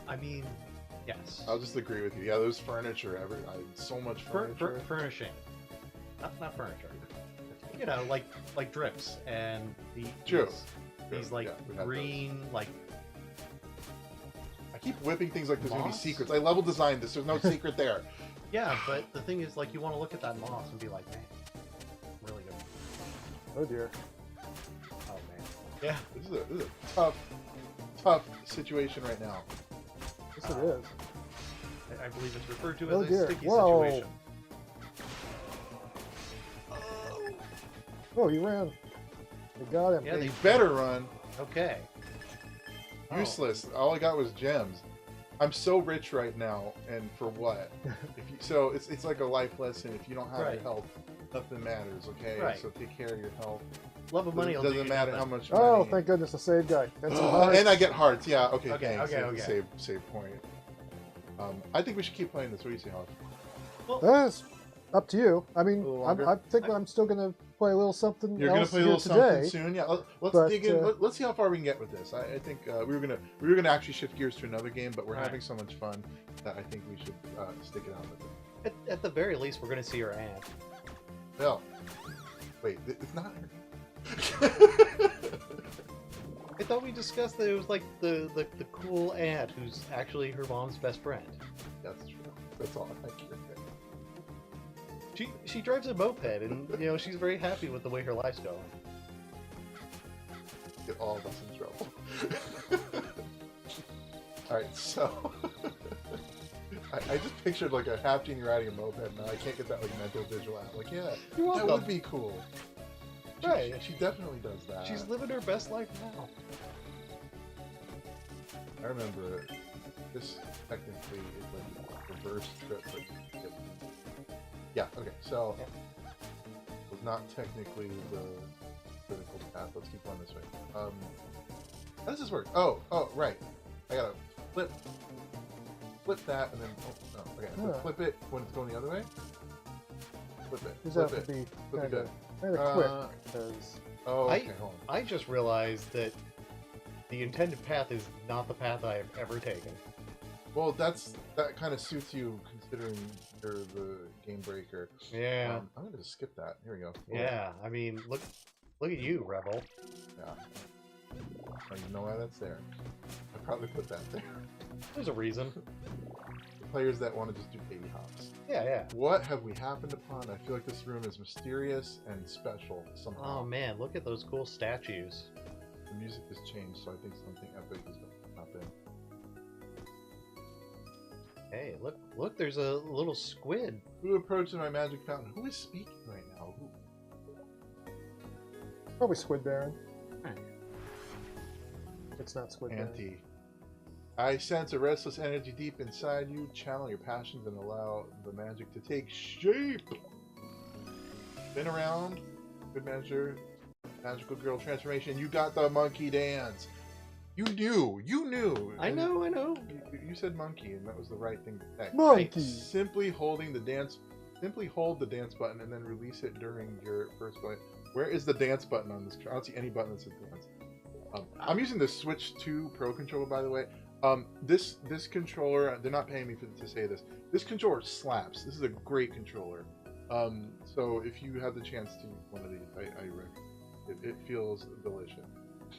I mean, yes. I'll just agree with you. Yeah, there's furniture. So much furniture. Furnishing. Not furniture. You know, like drips and these like green, like... I keep whipping things like there's going to be secrets. I level designed this. There's no secret there. Yeah, but the thing is, like, you want to look at that moss and be like, man, really good. Oh, dear. Oh, man. Yeah. This is a tough situation right now. Yes, it is. I believe it's referred to as a sticky Whoa. situation. Oh, he ran. They got him. Yeah, they better run. Okay. Useless. All I got was gems. I'm so rich right now, and for what? So it's like a life lesson. If you don't have your health, nothing matters. Okay, so take care of your health. Love of money. Doesn't matter how much. Oh, money. thank goodness, a save guy. And some hearts. And I get hearts. Yeah. Okay. Thanks. Okay. Save point. I think we should keep playing this. What do you say, Hoff? Well, that's up to you. I mean, I think I'm still gonna play a little something. You're gonna play a little something soon. Yeah. Let's dig in. Let's see how far we can get with this. I think we were gonna actually shift gears to another game, but we're having so much fun that I think we should stick it out with it. At the very least, we're gonna see her aunt. Well, wait, it's not her. I thought we discussed that it was like the cool aunt who's actually her mom's best friend. That's true. That's all I care. She drives a moped, and you know she's very happy with the way her life's going. Get all of us in trouble. All right, so I just pictured like a half genie riding a moped, and I can't get that like mental visual out. Like, yeah, that would be cool. Right, she definitely does that. She's living her best life now. I remember this technically is like a reverse trip, but yeah, okay, so it was not technically the critical path. Let's keep going this way. How does this work? Oh, right. I gotta flip that and then okay, flip it when it's going the other way. Flip it. Does that have to be kind of quick? Because okay, hold on. I just realized that the intended path is not the path I have ever taken. Well, that kind of suits you considering you're the game breaker. Yeah. I'm gonna just skip that. Here we go. Yeah. I mean, look at you, Rebel. Yeah. I don't even know why that's there. I probably put that there. There's a reason. The players that want to just do baby hops. Yeah, yeah. What have we happened upon? I feel like this room is mysterious and special somehow. Oh man, look at those cool statues. The music has changed, so I think something epic is going to happen. Hey, look, there's a little squid. Who approaches my magic fountain? Who is speaking right now? Who? Probably Squid Baron. Right. It's not Squid Baron. Auntie. I sense a restless energy deep inside you. Channel your passions and allow the magic to take shape. Spin around. Good measure. Magical girl transformation. You got the monkey dance. You knew. I know. You said monkey, and that was the right thing to say. Monkey. Simply hold the dance button and then release it during your first play. Where is the dance button on this? I don't see any button that says dance. I'm using the Switch 2 Pro controller, by the way. This controller, they're not paying me to say this. This controller slaps. This is a great controller. So if you have the chance to use one of these, I recommend it. It feels delicious.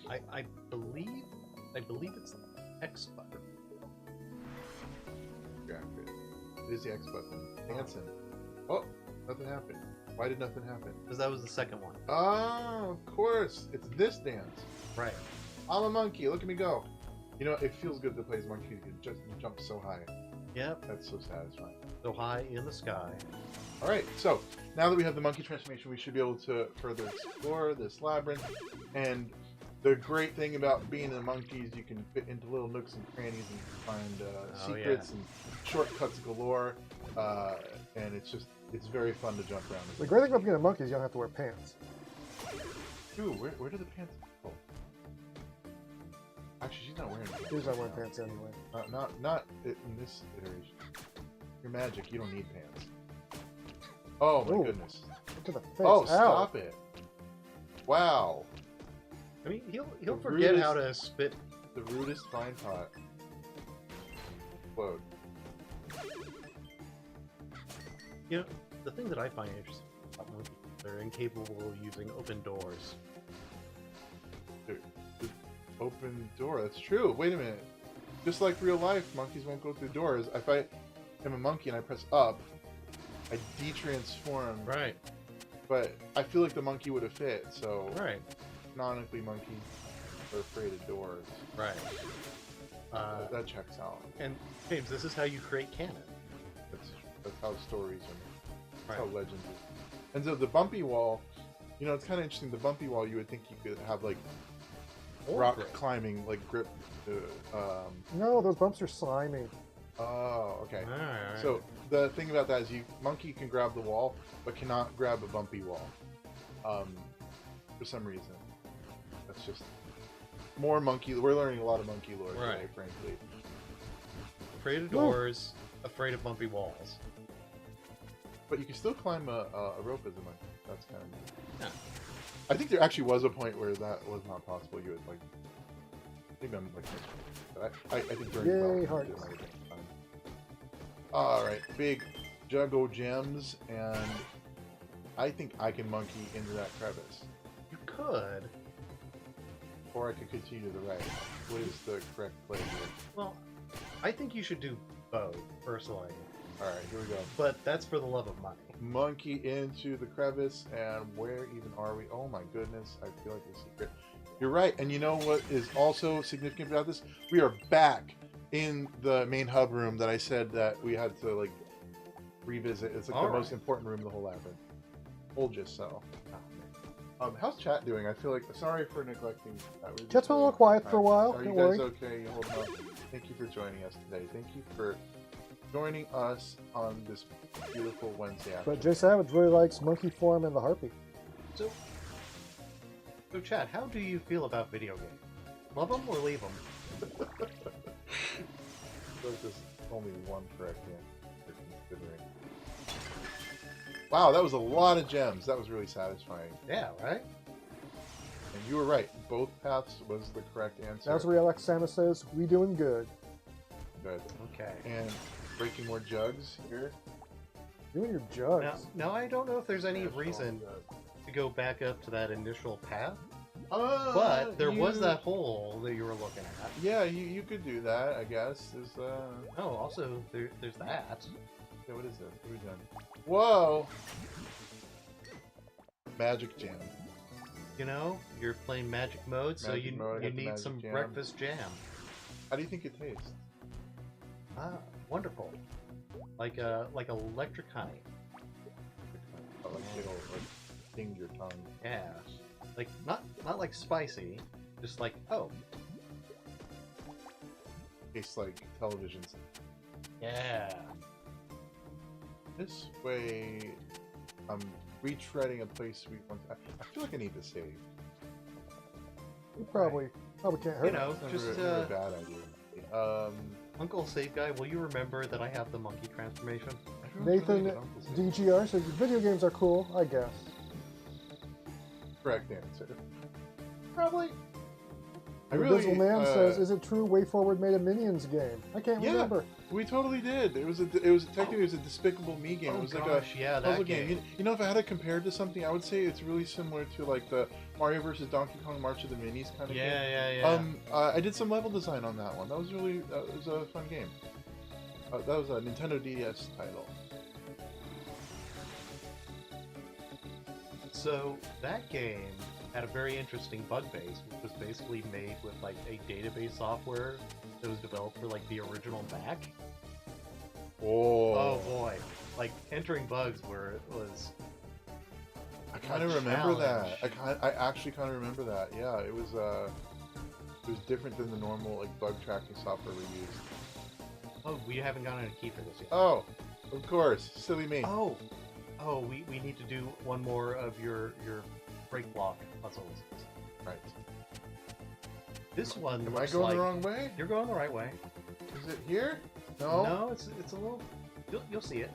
I believe it's the X button. Yeah, it is the X button. Dancing. Oh, nothing happened. Why did nothing happen? Because that was the second one. Oh, of course. It's this dance. Right. I'm a monkey. Look at me go. You know, it feels good to play as monkey. You can just jump so high. Yep. That's so satisfying. So high in the sky. All right. So now that we have the monkey transformation, we should be able to further explore this labyrinth. And the great thing about being a monkey is you can fit into little nooks and crannies and find secrets and shortcuts galore. And it's very fun to jump around. The great thing about being a monkey is you don't have to wear pants. Dude, where do the pants go? Actually, she's not wearing pants. She's not wearing pants anyway. Not in this iteration. You're magic. You don't need pants. Oh my goodness. To the face. Oh, Ow. stop it! Wow. I mean, he'll forget how to spit. The rudest fine pot. Explode. You know, the thing that I find interesting about monkeys, they're incapable of using open doors. The open door. That's true. Wait a minute. Just like real life, monkeys won't go through doors. If I am a monkey and I press up, I de-transform. Right. But I feel like the monkey would have fit, so... Right. Canonically, monkeys are afraid of doors. Right. That checks out. And, James, this is how you create canon. That's how stories are. That's how Right. legends are. And so the bumpy wall, you know, it's kind of interesting. The bumpy wall, you would think you could have, like, rock climbing, like, grip. No, those bumps are slimy. Oh, okay. All right. So the thing about that is monkey can grab the wall, but cannot grab a bumpy wall. For some reason. That's just more monkey. We're learning a lot of monkey lore today, frankly. Afraid of doors, afraid of bumpy walls. But you can still climb a rope as a monkey. That's kind of neat. Yeah. I think there actually was a point where that was not possible. You would like, maybe I'm like, but I think during Yay, development, hearts. it might have been fun. All right, big juggle gems, and I think I can monkey into that crevice, You could. or I could continue to the right. What is the correct play here? Well, I think you should do both, personally. All right, here we go. But that's for the love of money. Monkey into the crevice, and where even are we? Oh my goodness, I feel like a secret. You're right, and you know what is also significant about this? We are back in the main hub room that I said that we had to like revisit. It's like the most important room in the whole labyrinth. Told you so. How's chat doing? I feel like sorry for neglecting that. Chat's been a little quiet for a while. Are Don't you guys worry. okay? You holding up? Thank you for joining us today. Thank you for joining us on this beautiful Wednesday afternoon. But Jay Savage really likes monkey form and the harpy. So Chad, how do you feel about video games? Love them or leave them? There's only one correct answer considering. Wow, that was a lot of gems. That was really satisfying. Yeah, right? And you were right. Both paths was the correct answer. As Real X Santa says, we doing good. Good. Okay. And breaking more jugs here. You and your jugs. Now I don't know if there's any National reason jug. to go back up to that initial path, Uh, but there was you- that hole that you were looking at. Yeah, you could do that, I guess. Oh, also there's that. Yeah, what is this? What are we doing? Whoa! Magic Jam. You know, you're playing magic mode, so Magic you mode, I got the need magic some jam. breakfast jam. How do you think it tastes? Ah, wonderful. Like electric honey. Oh, like it'll like sting your tongue. Yeah. Like not like spicy, just like oh. Tastes like televisions. Yeah. This way, I'm retreading a place we once. I feel like I need to save. You probably can't hurt. You know, It's just never a bad idea. Uncle Save Guy, will you remember that I have the monkey transformation? everyone's really Nathan good Uncle Save. DGR says video games are cool, I guess. Correct answer. Probably. I The really. Invisible Man says, "Is it true WayForward made a Minions game?" I can't Yeah. remember. We totally did. It was technically it was a Despicable Me game. Oh It was like gosh, yeah, a that puzzle game. game. You know, if I had to compare it to something, I would say it's really similar to like the Mario vs. Donkey Kong March of the Minis kind of game. Yeah. I did some level design on that one. That was a fun game. That was a Nintendo DS title. So that game had a very interesting bug base, which was basically made with like a database software that was developed for like the original Mac. Oh, Oh boy, like entering bugs was I kind of a remember that. challenge. I actually kind of remember that. Yeah, it was different than the normal like bug tracking software we used. oh, we haven't gotten a key for this yet. Oh, of course, silly me. Oh, we need to do one more of your break block puzzles. Right. This one Am I looks going like the wrong way? you're going the right way. Is it here? No. No, it's a little. You'll see it.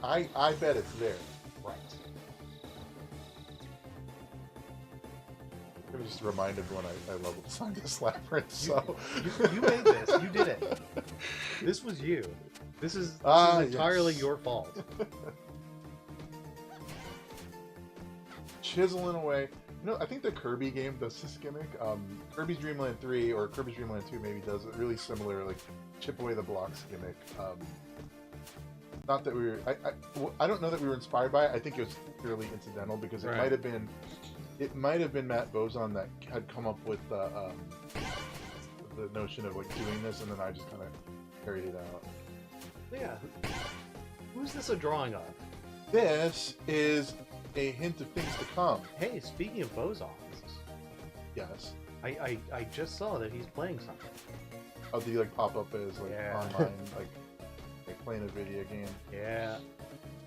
I bet it's there. Right. Let me just remind everyone I leveled designed this labyrinth. So You made this. You did it. This was you. This is entirely yes. your fault. Chiseling away. You know, I think the Kirby game does this gimmick. Kirby's Dream Land 3 or Kirby's Dream Land 2 maybe does a really similar, like, chip away the blocks gimmick. Not that we were... I don't know that we were inspired by it. I think it was purely incidental because it Right. might have been... It might have been Matt Bozon that had come up with the notion of, like, doing this, and then I just kind of carried it out. Yeah. Who's this a drawing of? This is a hint of things to come. Hey, speaking of bosons, Yes. I just saw that he's playing something. Oh, did he like pop up as like Yeah. online, like playing a video game? Yeah.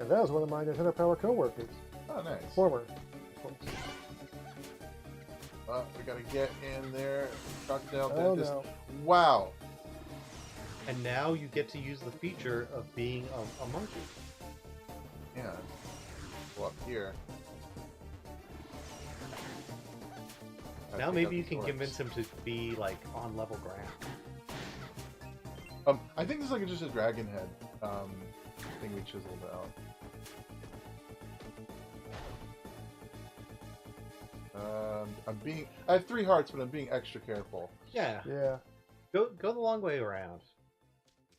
And that was one of my Nintendo Power co-workers. Oh, nice. Former. We gotta get in there. Crocodile Oh dentist. no. Wow. And now you get to use the feature of being a monkey. Yeah. Go up here. Now maybe you can convince him to be like on level ground. I think this is like just a dragon head thing we chiseled out. I have 3 hearts, but I'm being extra careful. Yeah. Yeah. Go the long way around.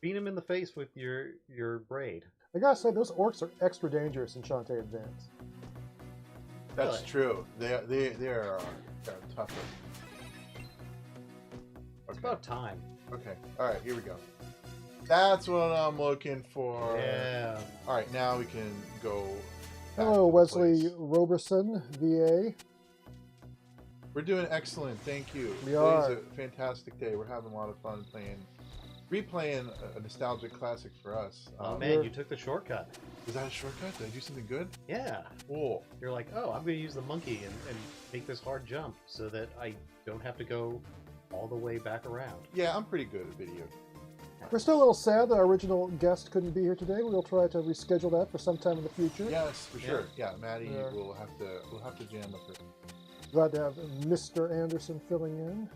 Beat him in the face with your braid. I gotta say, those orcs are extra dangerous in Shantae Advance. That's Really? true. They are tougher. It's Okay. about time. Okay. All right. Here we go. That's what I'm looking for. Yeah. All right. Now we can go. back Hello, to the Wesley place. Roberson, VA. We're doing excellent. Thank you. We are. Today's a fantastic day. We're having a lot of fun replaying a nostalgic classic for us. Oh man, you took the shortcut. Is that a shortcut? Did I do something good? Yeah. Cool. You're like, oh, I'm going to use the monkey and make this hard jump so that I don't have to go all the way back around. Yeah, I'm pretty good at video. We're still a little sad that our original guest couldn't be here today. We'll try to reschedule that for sometime in the future. Yes, for sure. Yeah, Maddie, Yeah. we'll have to jam with her. Glad to have Mr. Anderson filling in.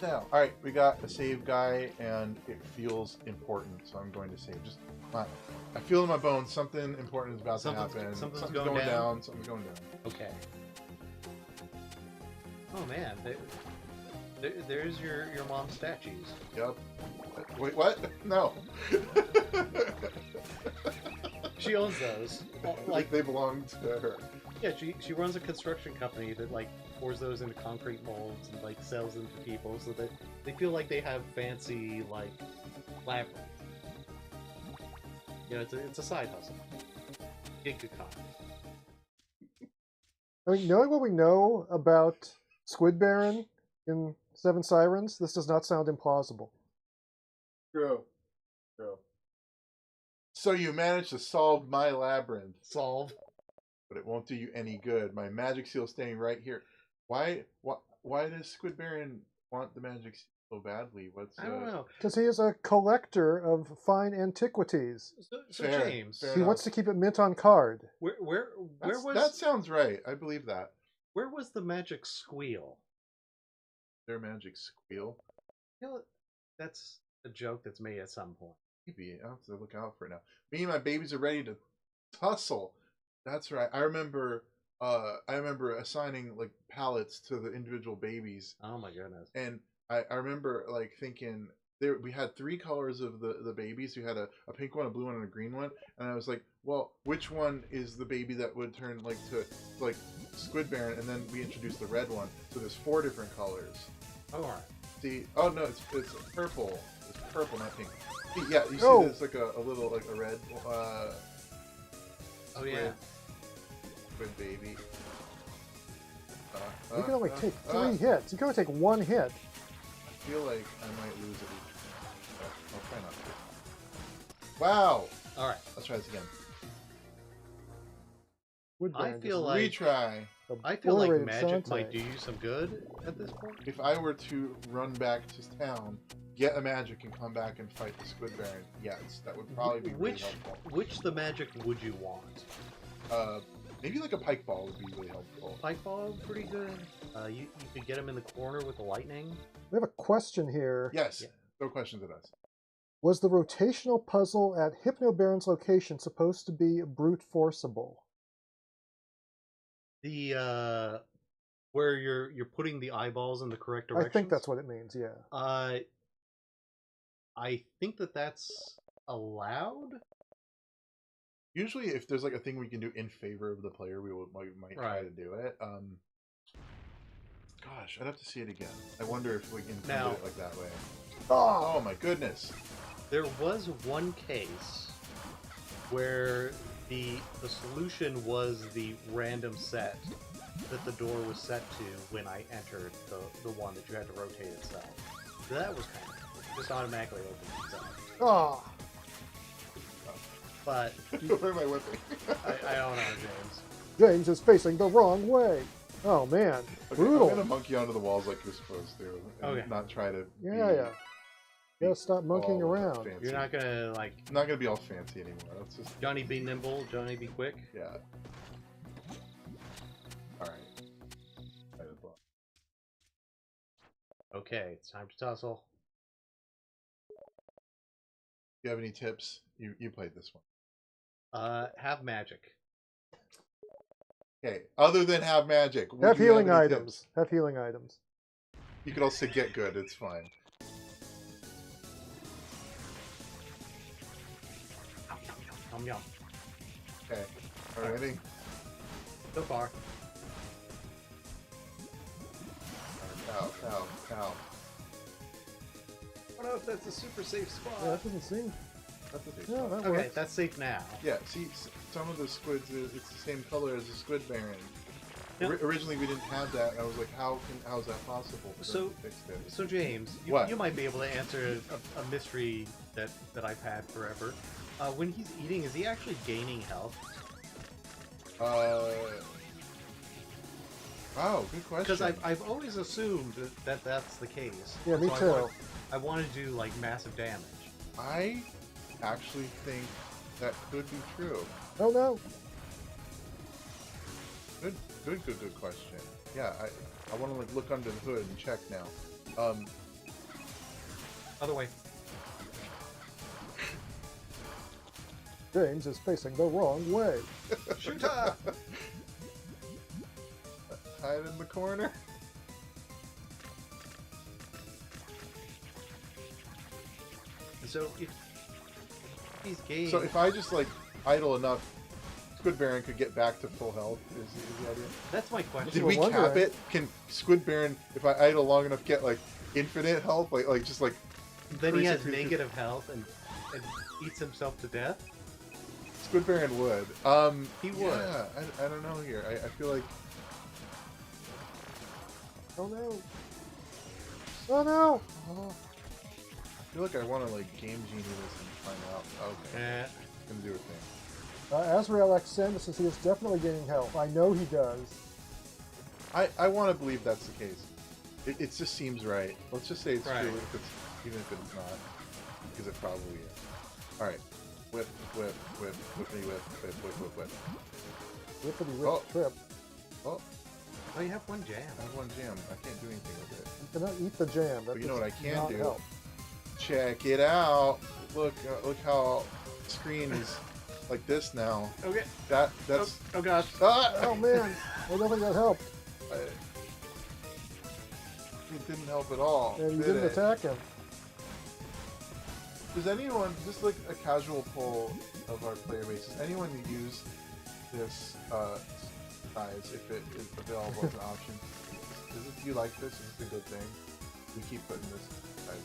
Now, all right, we got a save guy, and it feels important, so I'm going to save. Just, I feel in my bones something important is about to happen. Something's going down. Something's going down. Okay. Oh man, there's your mom's statues. Yep. Wait, what? No. She owns those. Like they belong to her. Yeah, she runs a construction company that like pours those into concrete molds and like sells them to people so that they feel like they have fancy like labyrinth. You know, it's a side hustle. Gig economy. I mean, knowing what we know about Squid Baron in Seven Sirens, this does not sound implausible. True. So you managed to solve my labyrinth. Solve. But it won't do you any good. My magic seal staying right here. Why does Squid Baron want the magic seal so badly? I don't know. Because he is a collector of fine antiquities. So James, he wants to keep it mint on card. Where was that? Sounds right. I believe that. Where was the magic squeal? Their magic squeal? You know, that's a joke that's made at some point. Maybe I'll have to look out for it now. Me and my babies are ready to tussle. That's right. I remember assigning like pallets to the individual babies. Oh my goodness. And I remember like thinking we had 3 colors of the babies. We had a pink one, a blue one, and a green one. And I was like, well, which one is the baby that would turn like to like Squid Baron? And then we introduced the red one. So there's 4 different colors. Oh, all right. See, oh no, it's purple. It's purple, not pink. See, yeah, you see there's like a little like a red oh yeah. Squid baby. You can only take 3 hits. You can only take 1 hit. I feel like I might lose at each. I'll try not to. Wow! All right. Let's try this again. I feel like retry. I feel like magic might do you some good at this point. If I were to run back to town, get a magic, and come back and fight the Squid Baron, yes, that would probably be really helpful. Which the magic would you want? Maybe like a pike ball would be really helpful. Pike ball, pretty good. You could get him in the corner with the lightning. We have a question here. Yes. Yeah. No questions at us. Was the rotational puzzle at Hypno Baron's location supposed to be brute forcible? The where you're putting the eyeballs in the correct direction. I think that's what it means. Yeah. I think that's allowed. Usually, if there's like a thing we can do in favor of the player, we might try to do it. Gosh, I'd have to see it again. I wonder if we can do it like that way. Oh my goodness! There was one case where the solution was the random set that the door was set to when I entered the one that you had to rotate itself. So that was kind of cool. It just automatically opened itself. Oh. But where am I whipping? I don't know, James. James is facing the wrong way. Oh man, okay, brutal. I'm gonna monkey onto the walls like you're supposed to, and not try to. Yeah. You gotta stop monkeying around. Fancy. You're not gonna like. Not gonna be all fancy anymore. Let's just. Johnny be nimble, Johnny be quick. Yeah. All right. Okay, it's time to tussle. Do you have any tips? You played this one. Have magic. Okay. Other than have magic. Have healing items. Have healing items. You could also get good. It's fine. Yum yum. Okay. Alrighty. So far. Ow, ow, ow. I don't know if that's a super safe spot. Yeah, that doesn't seem. That's a safe Yeah, spot. that Okay, works. that's safe now. Yeah, see, some of the squids, it's the same color as the Squid Baron. Now, originally, we didn't have that, and I was like, how is that possible? So James, you might be able to answer a mystery that I've had forever. When he's eating, is he actually gaining health? Wow, good question. Because I've always assumed that that's the case. Yeah, me too. I want to do like massive damage. I actually think that could be true. Oh no. Good question. Yeah, I want to like look under the hood and check now. Other way. James is facing the wrong way. Shoot up! Hide in the corner. So if these games... So if I just like idle enough, Squid Baron could get back to full health. Is the idea? That's my question. Did we cap it? Can Squid Baron, if I idle long enough, get like infinite health? Like just like. Then he has negative health and eats himself to death. Squid Baron would. He would. Yeah, I don't know here. I feel like. Oh no. Oh no! Oh, I feel like I want to like Game Genie this and find out. Okay. It's gonna do a thing. Azrael X Sen says he is definitely gaining health. I know he does. I want to believe that's the case. It just seems right. Let's just say it's true, even if it's not, because it probably is. All right, whip, whippity whip. Whippity whip trip. Oh, you have one jam. I have one jam. I can't do anything with it. You cannot eat the jam. That But you know what I can not do? help. Check it out. Look how the screen is like this now. Okay. That's. Oh gosh. Ah! Oh man, I don't think that helped. It didn't help at all. And you didn't attack him. Does anyone, just like a casual poll of our player base, does anyone use this size if it is available as an option? Do you like this? Is this a good thing? We keep putting this size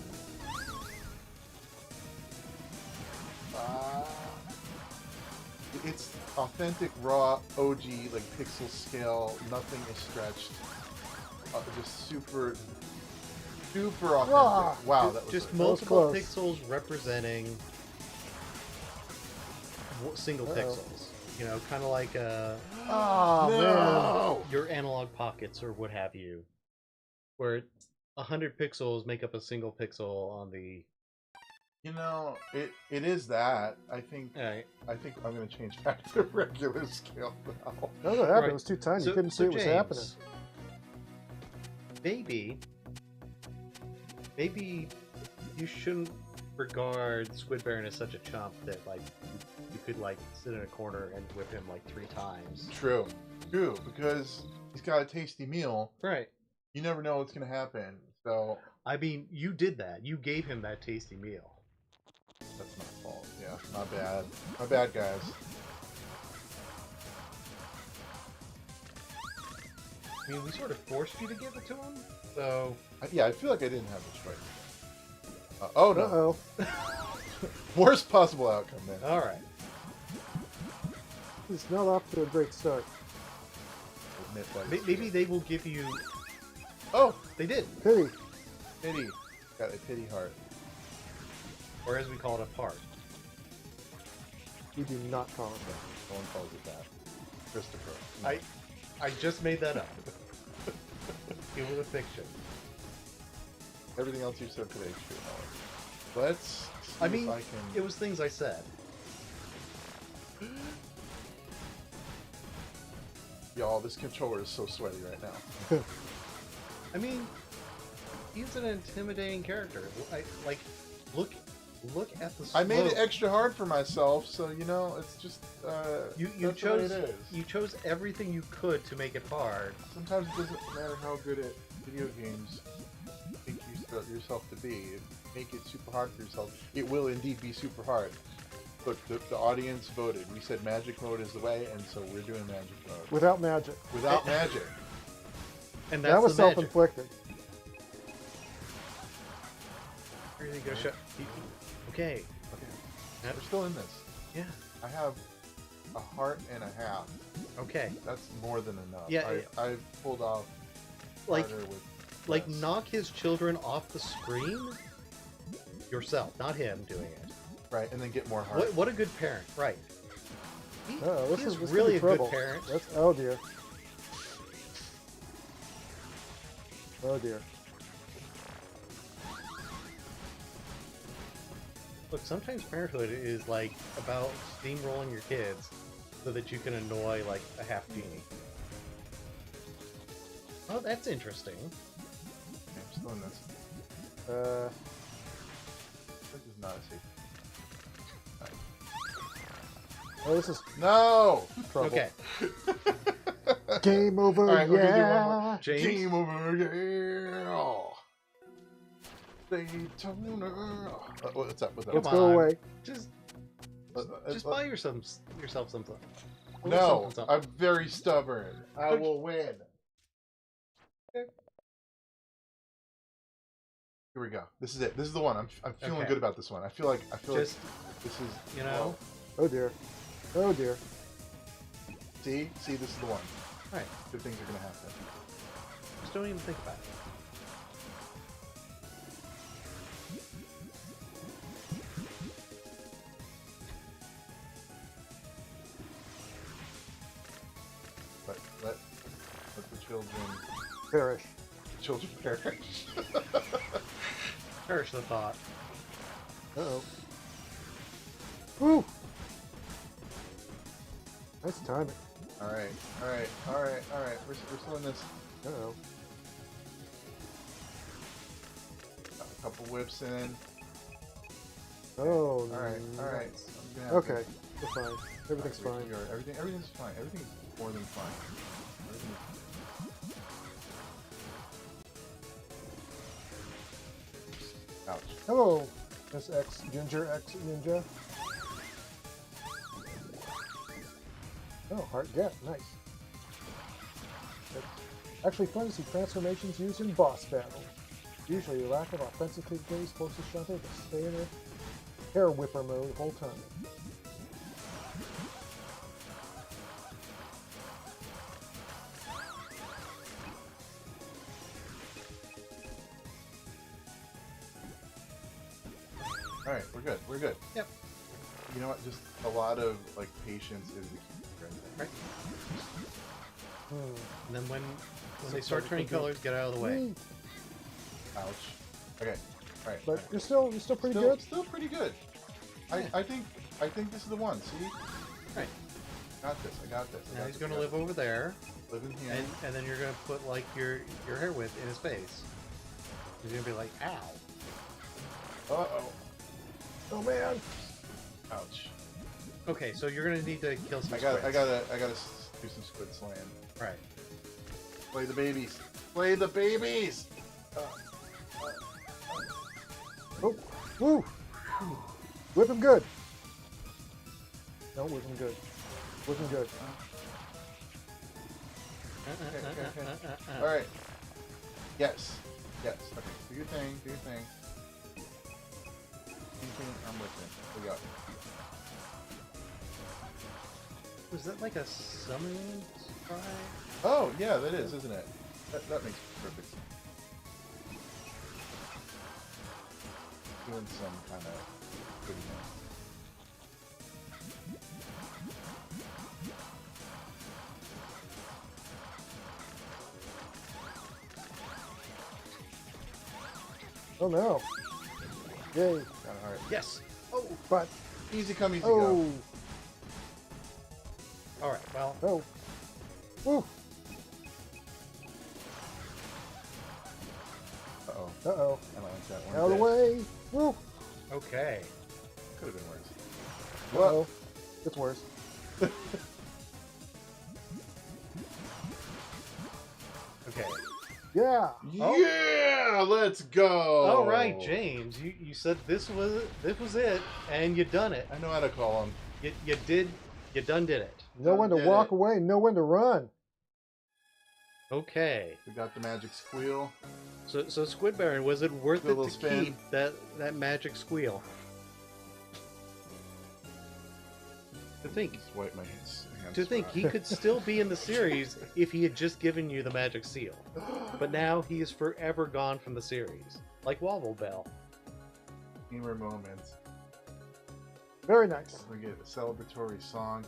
in. It's authentic, raw, OG, like pixel scale. Nothing is stretched. Just super authentic. Ah, wow, that was just like, multiple pixels representing single pixels. You know, kind of like your analog pockets or what have you, where 100 pixels make up a single pixel on the. You know, it is that. I think I'm gonna change back to regular scale now. That's what happened. It was too tiny. You couldn't see what was happening. Maybe you shouldn't regard Squid Baron as such a chump that like you could like sit in a corner and whip him like 3 times. True, because he's got a tasty meal. Right. You never know what's gonna happen. So I mean, you did that. You gave him that tasty meal. That's my fault. Yeah, my bad. My bad, guys. I mean, we sort of forced you to give it to him, so... Yeah, I feel like I didn't have a choice. Oh, no. Uh-oh. Worst possible outcome, man. Alright. He's not off to a great start. Maybe they will give you... Oh! They did! Pity. Pity. Got a pity heart. Or as we call it, a part. We do not call it that. No one calls it that. Christopher. No. I just made that up. It was a fiction. Everything else you said today is true, Howard. Let's see I mean, if I can... it was things I said. Y'all, this controller is so sweaty right now. I mean, he's an intimidating character. Look at the slope. I made it extra hard for myself, so you know, it's just you chose everything you could to make it hard. Sometimes it doesn't matter how good at video games you think yourself to be. Make it super hard for yourself. It will indeed be super hard. Look, the audience voted. We said magic mode is the way, and so we're doing magic mode. Without magic. Without magic. And that's that was self-inflicted. Here you go. Okay. We're still in this. Yeah. I have a heart and a half. Okay. That's more than enough. Yeah. I've pulled off like knock his children off the screen yourself, not him doing it. Right, and then get more heart. What a good parent, right? This is this really a trouble. good parent. Oh dear. Oh dear. Look, sometimes parenthood is like about steamrolling your kids so that you can annoy like a half genie. Oh, that's interesting. I'm still in this. not a safe. Oh, this is No! trouble. Okay. Game over, All right, we're gonna do one yeah. more. James? Game over, yeah. Daytona. What's up? What's up? Let's Come go on. away. Just Just buy yourself something. No, Something. I'm very stubborn. I will win. Okay. Here we go. This is it. This is the one. I'm feeling Okay. good about this one. I feel like Just, this is, you know. Oh dear. Oh dear. See, this is the one. Right. Good things are gonna happen. Just don't even think about it. Let the children Perish. perish. Perish the thought. Uh-oh. Woo! Nice timing. All right. We're still in this. Uh-oh. Got a couple whips in. Oh, All right. nice. I'm gonna have Okay, we're fine. Everything's to- fine. Everything's fine. Everything's more than fine. Ouch. Hello, Miss X Ginger X Ninja. Oh, heart get, nice. It's actually fun to see transformations used in boss battles. Usually, a lack of offensive capabilities forces Shantae to stay in her hair whipper mode the whole time. All right, we're good. We're good. Yep. You know what? Just a lot of like patience is the key. Right. Hmm. And then when they start turning colors, get out of the way. Whee! Ouch. Okay. All right. But you're still pretty good. Still pretty good. Yeah. I think this is the one. See? Right. Got this. I got this. Now he's gonna live over there, Live in here. and then you're gonna put like your hair whip in his face. He's gonna be like, "Ow!" Uh-oh. Oh man! Ouch. Okay, so you're gonna need to kill some. I gotta squids. do some squid slaying. Right. Play the babies. Play the babies. Oh, woo! Whip him good. No, whip him good. Whip him good. Okay. All right. Yes. Okay. Do your thing. Do your thing. I'm with you. We go. Was that like a summon cry? Oh yeah, that is, isn't it? That makes perfect sense. Doing some kind of goodness. Oh no! Yay! All right. Yes. Oh. But Easy come, easy oh, All right. Well. oh, woo! go. Uh-oh. Uh oh! I don't like that one. Out of the way! Woo! Okay. Could have been worse. Uh oh! It's worse. Okay. Yeah! Oh. Yeah, let's go. All right, James. You said this was it, and you done it. I know how to call him. You done did it. Know when to Did walk it. away, know when to run. Okay. We got the magic squeal. So Squid Baron, was it worth Do a it little to spin. keep that magic squeal? To think. Just wipe my hands. To think he could still be in the series if he had just given you the magic seal. But now he is forever gone from the series. Like Wobble Bell. Humor moments. Very nice. We get a celebratory song.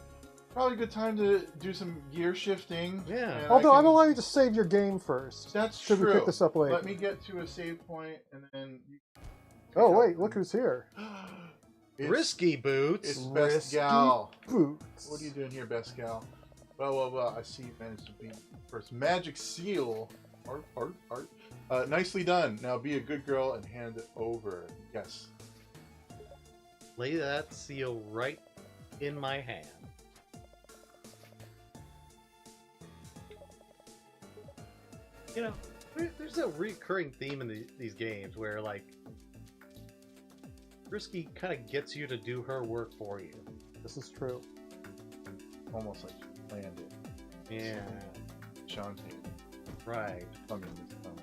Probably a good time to do some gear shifting. Yeah. and Although I I'm can- allowed you to save your game first. That's Should true. we pick this up later? Let me get to a save point and then. You Oh wait, look who's here. It's- Risky Boots. It's Best Risky Gal. Boots. What are you doing here, Best Gal? Well. I see you managed to beat first. Magic Seal. Art. Nicely done. Now be a good girl and hand it over. Yes. lay that seal right in my hand. You know, there's a recurring theme in these games where, like, Risky kind of gets you to do her work for you. This is true. Almost like she planned it. Yeah. Shantae. Right. Coming this summer.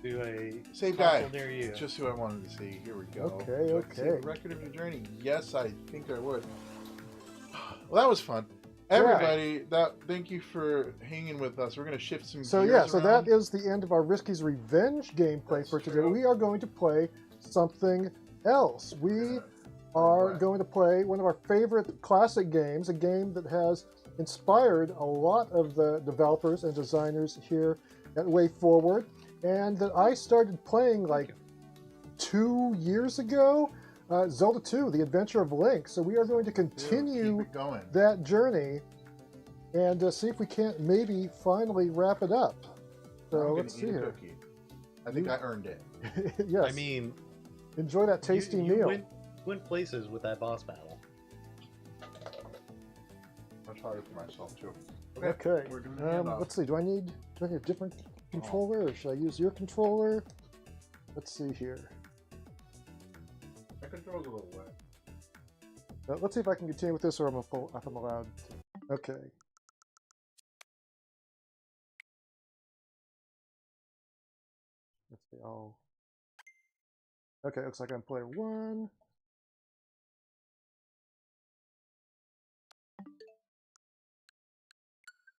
Do a Save guy. near you. Just who I wanted to see. Here we go. Okay, okay. Record of your journey. Yes, I think I would. Well, that was fun. Everybody, thank you for hanging with us. We're going to shift some So gears yeah, so around. that is the end of our Risky's Revenge gameplay for today. true. We are going to play something else. We are going to play one of our favorite classic games, a game that has inspired a lot of the developers and designers here at WayForward, and that I started playing like 2 years ago. Zelda 2, The Adventure of Link. So we are going to continue Keep it going. that journey and see if we can't maybe finally wrap it up. So let's see here. Cookie. I think I earned it. Yes. I mean, enjoy that tasty you meal. went places with that boss battle. Much harder for myself too. Okay. We're doing the handoff. Let's see. Do I need a different controller, or should I use your controller? Let's see here. My control's a little wet. Let's see if I can continue with this, or if I'm allowed to. Okay. Let's see. Oh. Okay, looks like I'm player 1.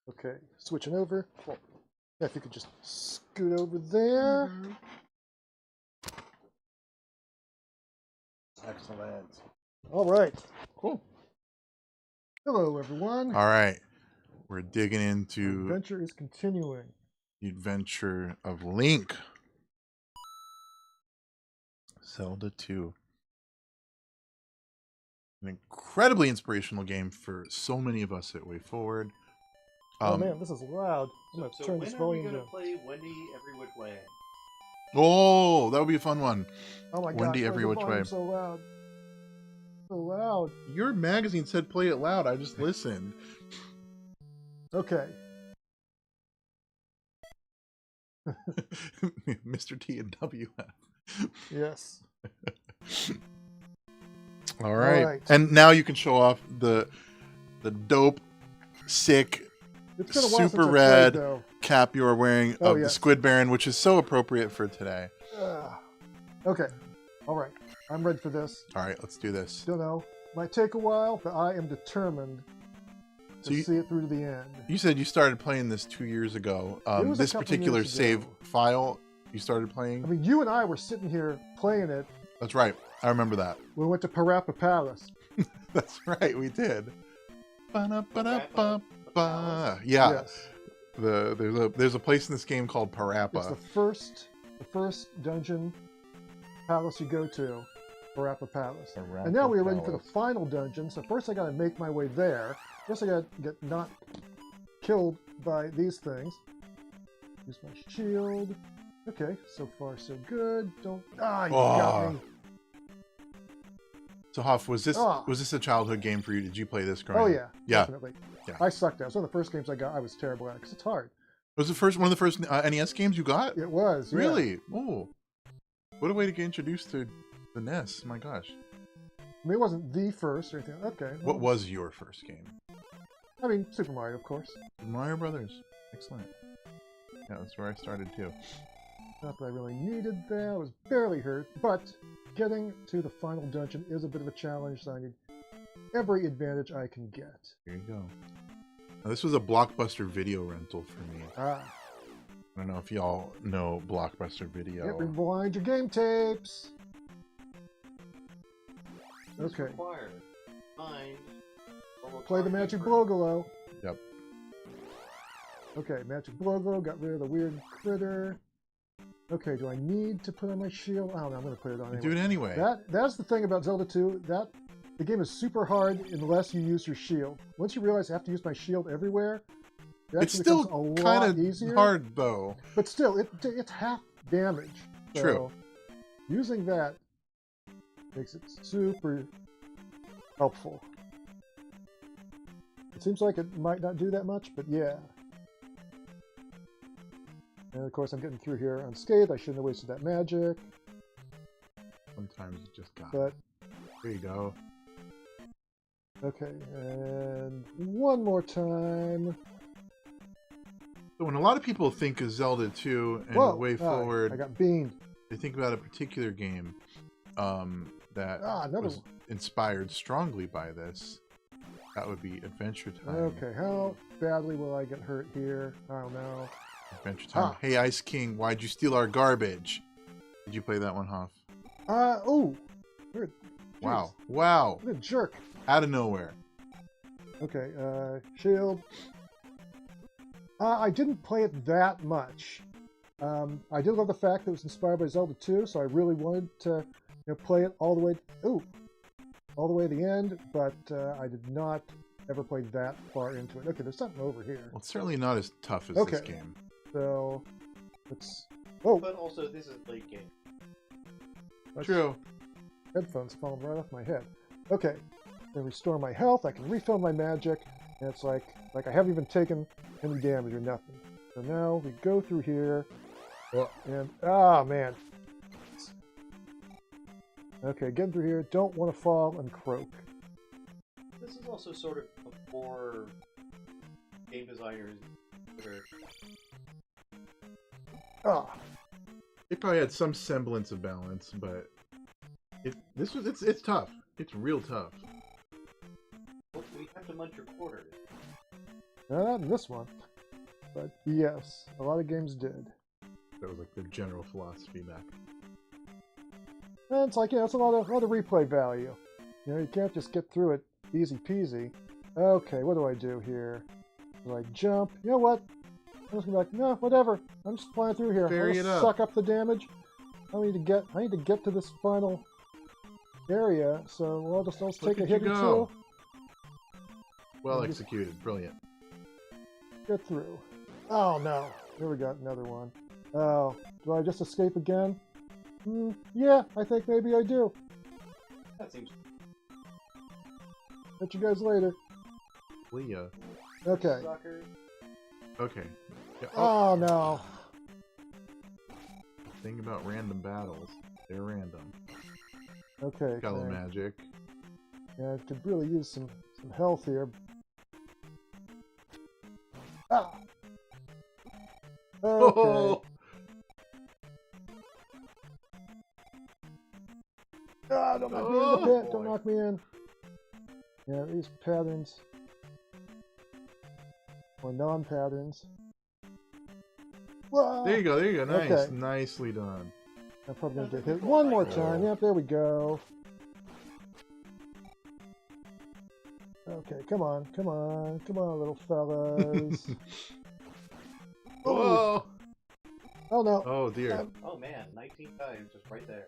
Okay, switching over. Cool. Yeah, if you could just scoot over there. Excellent. All right. Cool. Hello, everyone. All right. We're digging into Adventure is continuing. the adventure of Link. Zelda 2. An incredibly inspirational game for so many of us at WayForward. Oh man, this is loud. I'm So, going to turn this volume down. play Wendy Every Which Way? Oh, that would be a fun one. Oh my god. Wendy Every Which Way. So loud. So loud. Your magazine said play it loud. I just listened. Okay. Mr. T and WF. Yes. All right. right. And now you can show off the dope, sick, It's been a while since super I played, red though. cap you are wearing Oh, of the yes. Squid Baron, which is so appropriate for today. Okay. All right. I'm ready for this. All right, let's do this. Don't know. Might take a while, but I am determined to see it through to the end. You said you started playing this 2 years ago. It was a This couple particular years save ago. file you started playing? I mean, you and I were sitting here playing it That's right. I remember that. when we went to Parappa Palace. That's right. We did. Ba-da-ba-da-ba-ba. Yeah. Yes. There's a place in this game called It's Parappa. the first dungeon palace you go to, Parappa Palace. Parappa And now we are ready for the Palace. final dungeon. So first I got to make my way there. First I got to get not killed by these things. Use my shield. Okay, so far so good. Don't you got me. So Huff, was this Ah. a childhood game for you? Did you play this growing Oh up? yeah, Yeah. definitely. Yeah. I sucked at it. It was one of the first games I got. I was terrible at it because it's hard. Was it one of the first NES games you got? It was. Yeah. Really? Oh, what a way to get introduced to the NES. My gosh. I mean, it wasn't the first or anything. Okay. What was your first game? I mean, Super Mario, of course. Mario Brothers. Excellent. Yeah, that's where I started too. Not that I really needed that. I was barely hurt, but getting to the final dungeon is a bit of a challenge, so I need every advantage I can get. Here you go. Now, this was a Blockbuster video rental for me. Ah, I don't know if y'all know Blockbuster Video. yep, rewind your game tapes. What's Okay. required? Find or Play the target Magic for- Blow-Glow. Yep. Okay, Magic Blow-Glow, got rid of the weird critter. Okay, do I need to put on my shield? I don't know, I'm going to put it on anyway. Do it anyway. That's the thing about Zelda 2, the game is super hard unless you use your shield. Once you realize I have to use my shield everywhere, it It's actually still becomes a kind lot of easier. hard though. But still, it's half damage. So True. using that Makes it super helpful. It seems like it might not do that much, but yeah. And of course I'm getting through here unscathed. I shouldn't have wasted that magic. Sometimes it just got But there you go. okay, and one more time. So when a lot of people think of Zelda 2 and Whoa! WayForward, I got beamed. they think about a particular game that Another was one. inspired strongly by this. That would be Adventure Time. Okay, how badly will I get hurt here? I don't know. Adventure Time. Hey, Ice King, why'd you steal our garbage? Did you play that one, Hoff? Oh! Weird. Wow. Wow. What a jerk. Out of nowhere. Okay, shield. I didn't play it that much. I did love the fact that it was inspired by Zelda 2, so I really wanted to play it all the way. All the way to the end, but I did not ever play that far into it. Okay, there's something over here. Well, it's certainly not as tough as this game. So let's. Oh, but also this is late game. True. Headphones falling right off my head. Okay, then restore my health. I can refill my magic, and it's like I haven't even taken any damage or nothing. So now we go through here, and man. Okay, getting through here. Don't want to fall and croak. This is also sort of before game designers It probably had some semblance of balance, but it's tough. It's real tough. Well, we have to munch your quarters. Not in this one, but yes, a lot of games did. That was like the general philosophy back. And it's like, it's a lot of replay value. You can't just get through it easy peasy. Okay, what do I do here? Do I jump? You know what? I'm just gonna be like, no, whatever. I'm just flying through here. Bury it up. Suck up the damage. I need to get to this final area, so I'll just take a hit or two. Well executed, brilliant. Get through. Oh no, here we got another one. Oh, do I just escape again? Yeah, I think maybe I do. That seems. Catch you guys later. Leah. Okay. Sucker. Okay. Yeah, Oh no. Thing about random battles, they're random. Okay. Got a little magic. Yeah, I could really use some health here. Ah. Okay. Oh! Ah, don't knock me in the pit. Boy. Don't knock me in. Yeah, these patterns. Or non-patterns. Whoa! There you go, there you go. Nice. Okay. Nicely done. I'm probably going to get hit one more time. Yep, there we go. Okay, come on, little fellas. Whoa! Oh no. Oh dear. Oh man, 19 times just right there.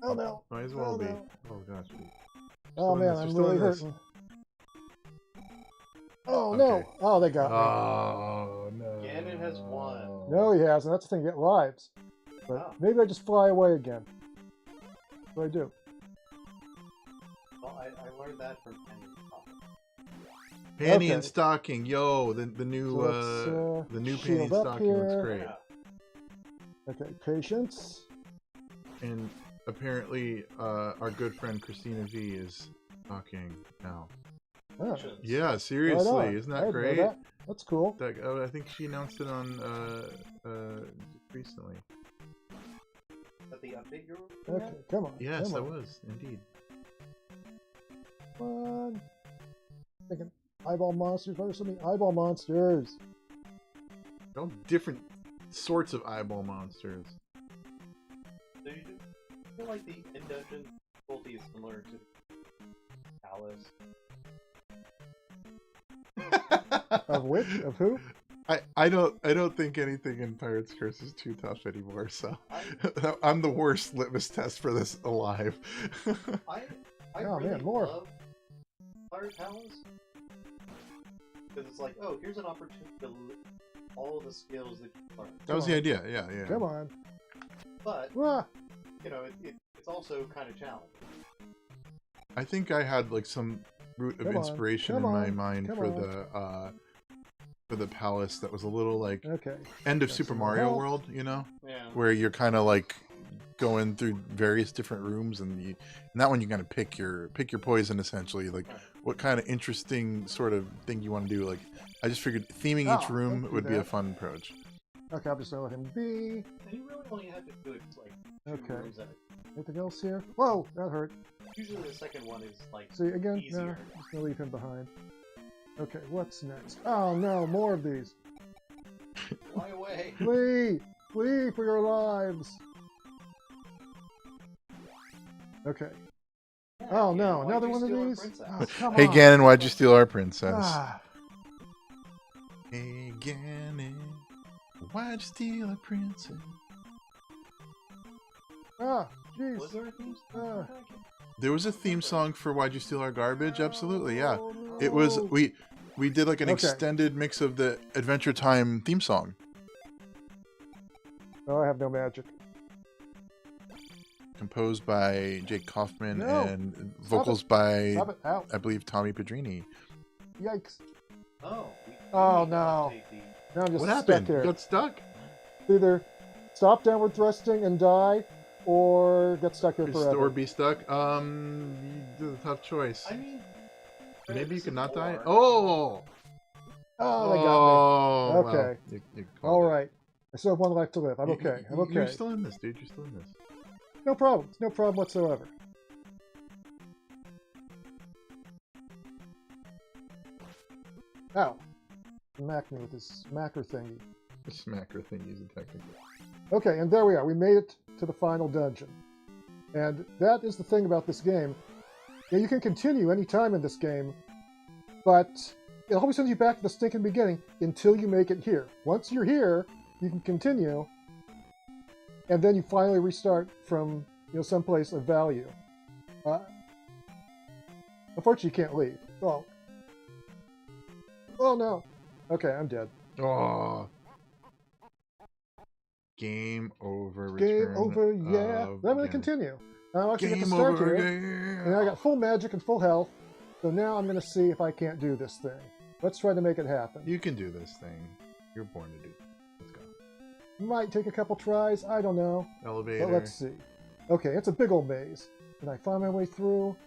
Oh no. Might as well Oh, be. no. Oh gosh. Oh man, I'm really hurting. Oh no. Okay. Oh, they got me. Oh no. Ganon has won. No, he hasn't. That's the thing, get lives. But Oh. maybe I just fly away again. What do I do? Well, I learned that from Penny Okay. and Stocking, yo, the new So let's, the new Penny shield and up Stocking here. looks great. Yeah. Okay, patience. And apparently our good friend Christina V is talking now. Oh, Yeah, right seriously, on. isn't I that didn't know great? that. That's cool. That, I think she announced it on recently. Is that the update you're looking Okay, at? come on. Yes, come that on. was indeed. Come on. Thinking eyeball monsters. What are some of the eyeball monsters? No different sorts of eyeball monsters. So you do feel like the in-dungeon difficulty is similar to Alice? Of which? Of who? I don't think anything in Pirate's Curse is too tough anymore, so I'm the worst litmus test for this alive. I Oh, really man, more. love Pirate Palace. Because it's like, oh, here's an opportunity to all the skills that you learn. That was the idea, yeah. Come on. But, Ah, you know, it it's also kind of challenging. I think I had like some root of inspiration in my mind for the palace that was a little like end of Super Mario World, you know? Yeah. Where you're kind of like going through various different rooms, and that one you kind of pick your poison essentially. Like what kind of interesting sort of thing you want to do. Like I just figured theming each room would be a fun approach. Okay, I'm just gonna let him be. And you really only have to do it like 2 rooms at a Anything else here? Whoa, that hurt. Usually the second one is like See again? easier. No, just gonna leave him behind. Okay, what's next? Oh no, more of these. Fly away. Flee! Flee for your lives! Okay. Yeah, Oh no, why'd another you one of steal our these? princess? Oh, come Hey on. Ganon, why'd you steal our princess? Ah, Hey Ganon, why'd you steal our princess? jeez. Was there a theme song? There was a theme song for Why'd You Steal Our Garbage? Absolutely, yeah. Oh, no. It was we did like an Okay. extended mix of the Adventure Time theme song. Oh, I have no magic. Composed by Jake Kaufman No. and vocals by Stop it. Ow. I believe Tommy Pedrini. Yikes. Oh. Oh, no. Now I'm just What stuck happened? here. You got stuck? Either stop downward thrusting and die, or get stuck here forever. Or be stuck? You did a tough choice. I mean, Maybe you could not die? Oh. Oh! Oh, they got me. Well, Okay. you All called it. right. I still have one life to live. I'm okay. I'm okay. You're still in this, dude. You're still in this. No problem. No problem whatsoever. Ow. Smack me with this smacker thingy. The smacker thing using technically. Okay, and there we are. We made it to the final dungeon. And that is the thing about this game. Yeah, you can continue any time in this game, but it always sends you back to the stinking beginning until you make it here. Once you're here, you can continue, and then you finally restart from someplace of value. Unfortunately, you can't leave. Oh. Oh no. Okay, I'm dead. Oh. Game over. Game over, yeah. But I'm going to continue. I'll actually get to start here. And I got full magic and full health. So now I'm going to see if I can't do this thing. Let's try to make it happen. You can do this thing. You're born to do it. Let's go. Might take a couple tries. I don't know. Elevator. But let's see. Okay, it's a big old maze. Can I find my way through?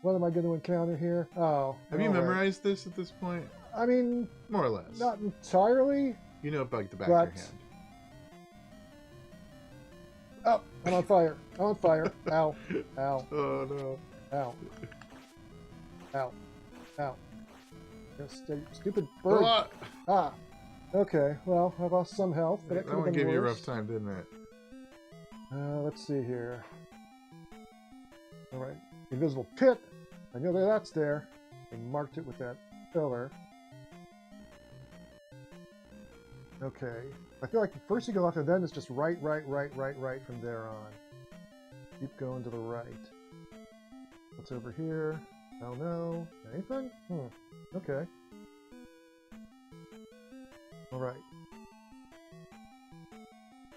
What am I going to encounter here? Oh. Have you memorized this at this point? I mean, more or less. Not entirely. You know about the back of your hand. Oh, I'm on fire. I'm on fire. Ow. Ow. Oh, no. Ow. Ow. Ow. Stupid bird. Ah. Okay, well, I lost some health, but it could have been gave worse. you a rough time, didn't it? Let's see here. Alright. Invisible pit. I know that that's there. I marked it with that pillar. Okay. I feel like first you go off and then it's just right from there on. Keep going to the right. What's over here? I don't know. Anything? Okay. Alright.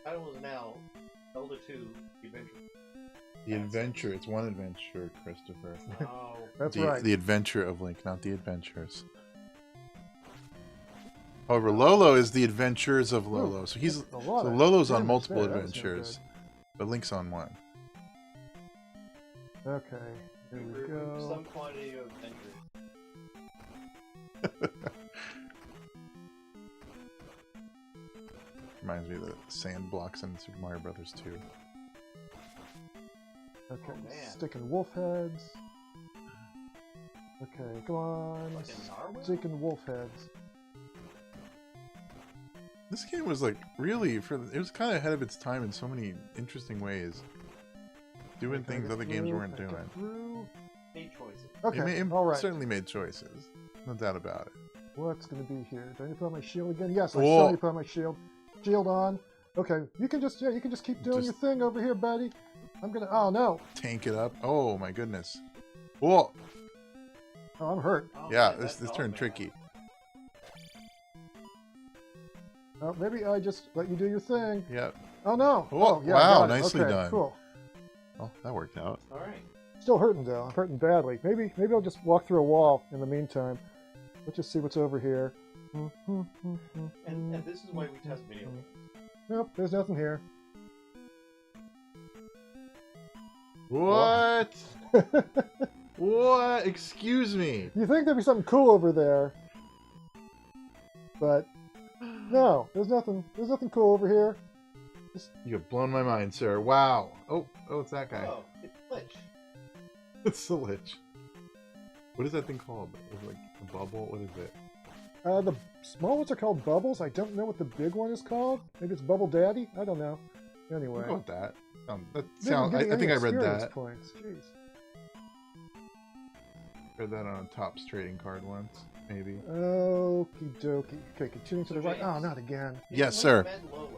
Title is now Zelda 2 Adventure. The Adventure. It's one adventure, Christopher. Oh. That's right. The Adventure of Link, not the Adventures. However, Lolo is the Adventures of Lolo. So he's Lolo's on multiple adventures, but Link's on one. Okay, here we go. Some quantity of adventure. Reminds me of the sand blocks in Super Mario Brothers 2. Okay, sticking wolf heads. Okay, come on. Sticking wolf heads. This game was like really it was kind of ahead of its time in so many interesting ways, doing things other games weren't doing. Made choices. Okay, it all right. certainly made choices, no doubt about it. What's going to be here? Do I need to put on my shield again? Yes, I still need to put on my shield. Shield on. Okay, you can just keep doing your thing over here, buddy. I'm gonna. Oh no! Tank it up. Oh my goodness. Whoa. Oh, I'm hurt. Oh, yeah, man, this turned tricky. Oh, maybe I just let you do your thing. Yep. Oh no! Oh, yeah, wow, got it. nicely okay, done. Cool. Oh, that worked out. All right. Still hurting though. I'm hurting badly. Maybe I'll just walk through a wall in the meantime. Let's just see what's over here. And this is why we test video. Nope, there's nothing here. What? What? Excuse me. You think there'd be something cool over there, but no, there's nothing. There's nothing cool over here. You have blown my mind, sir. Wow. Oh, it's that guy. Oh, it's Lich. It's the Lich. What is that thing called? Is it like a bubble? What is it? The small ones are called bubbles. I don't know what the big one is called. Maybe it's Bubble Daddy. I don't know. Anyway, We'll go with that. That Didn't sound. give me I think I any read experience that. Points. Jeez. Read that on a Topps trading card once, maybe. Okie dokie. Okay, continue to the right. Oh, James. not again. Yes, sir. Fed Lola,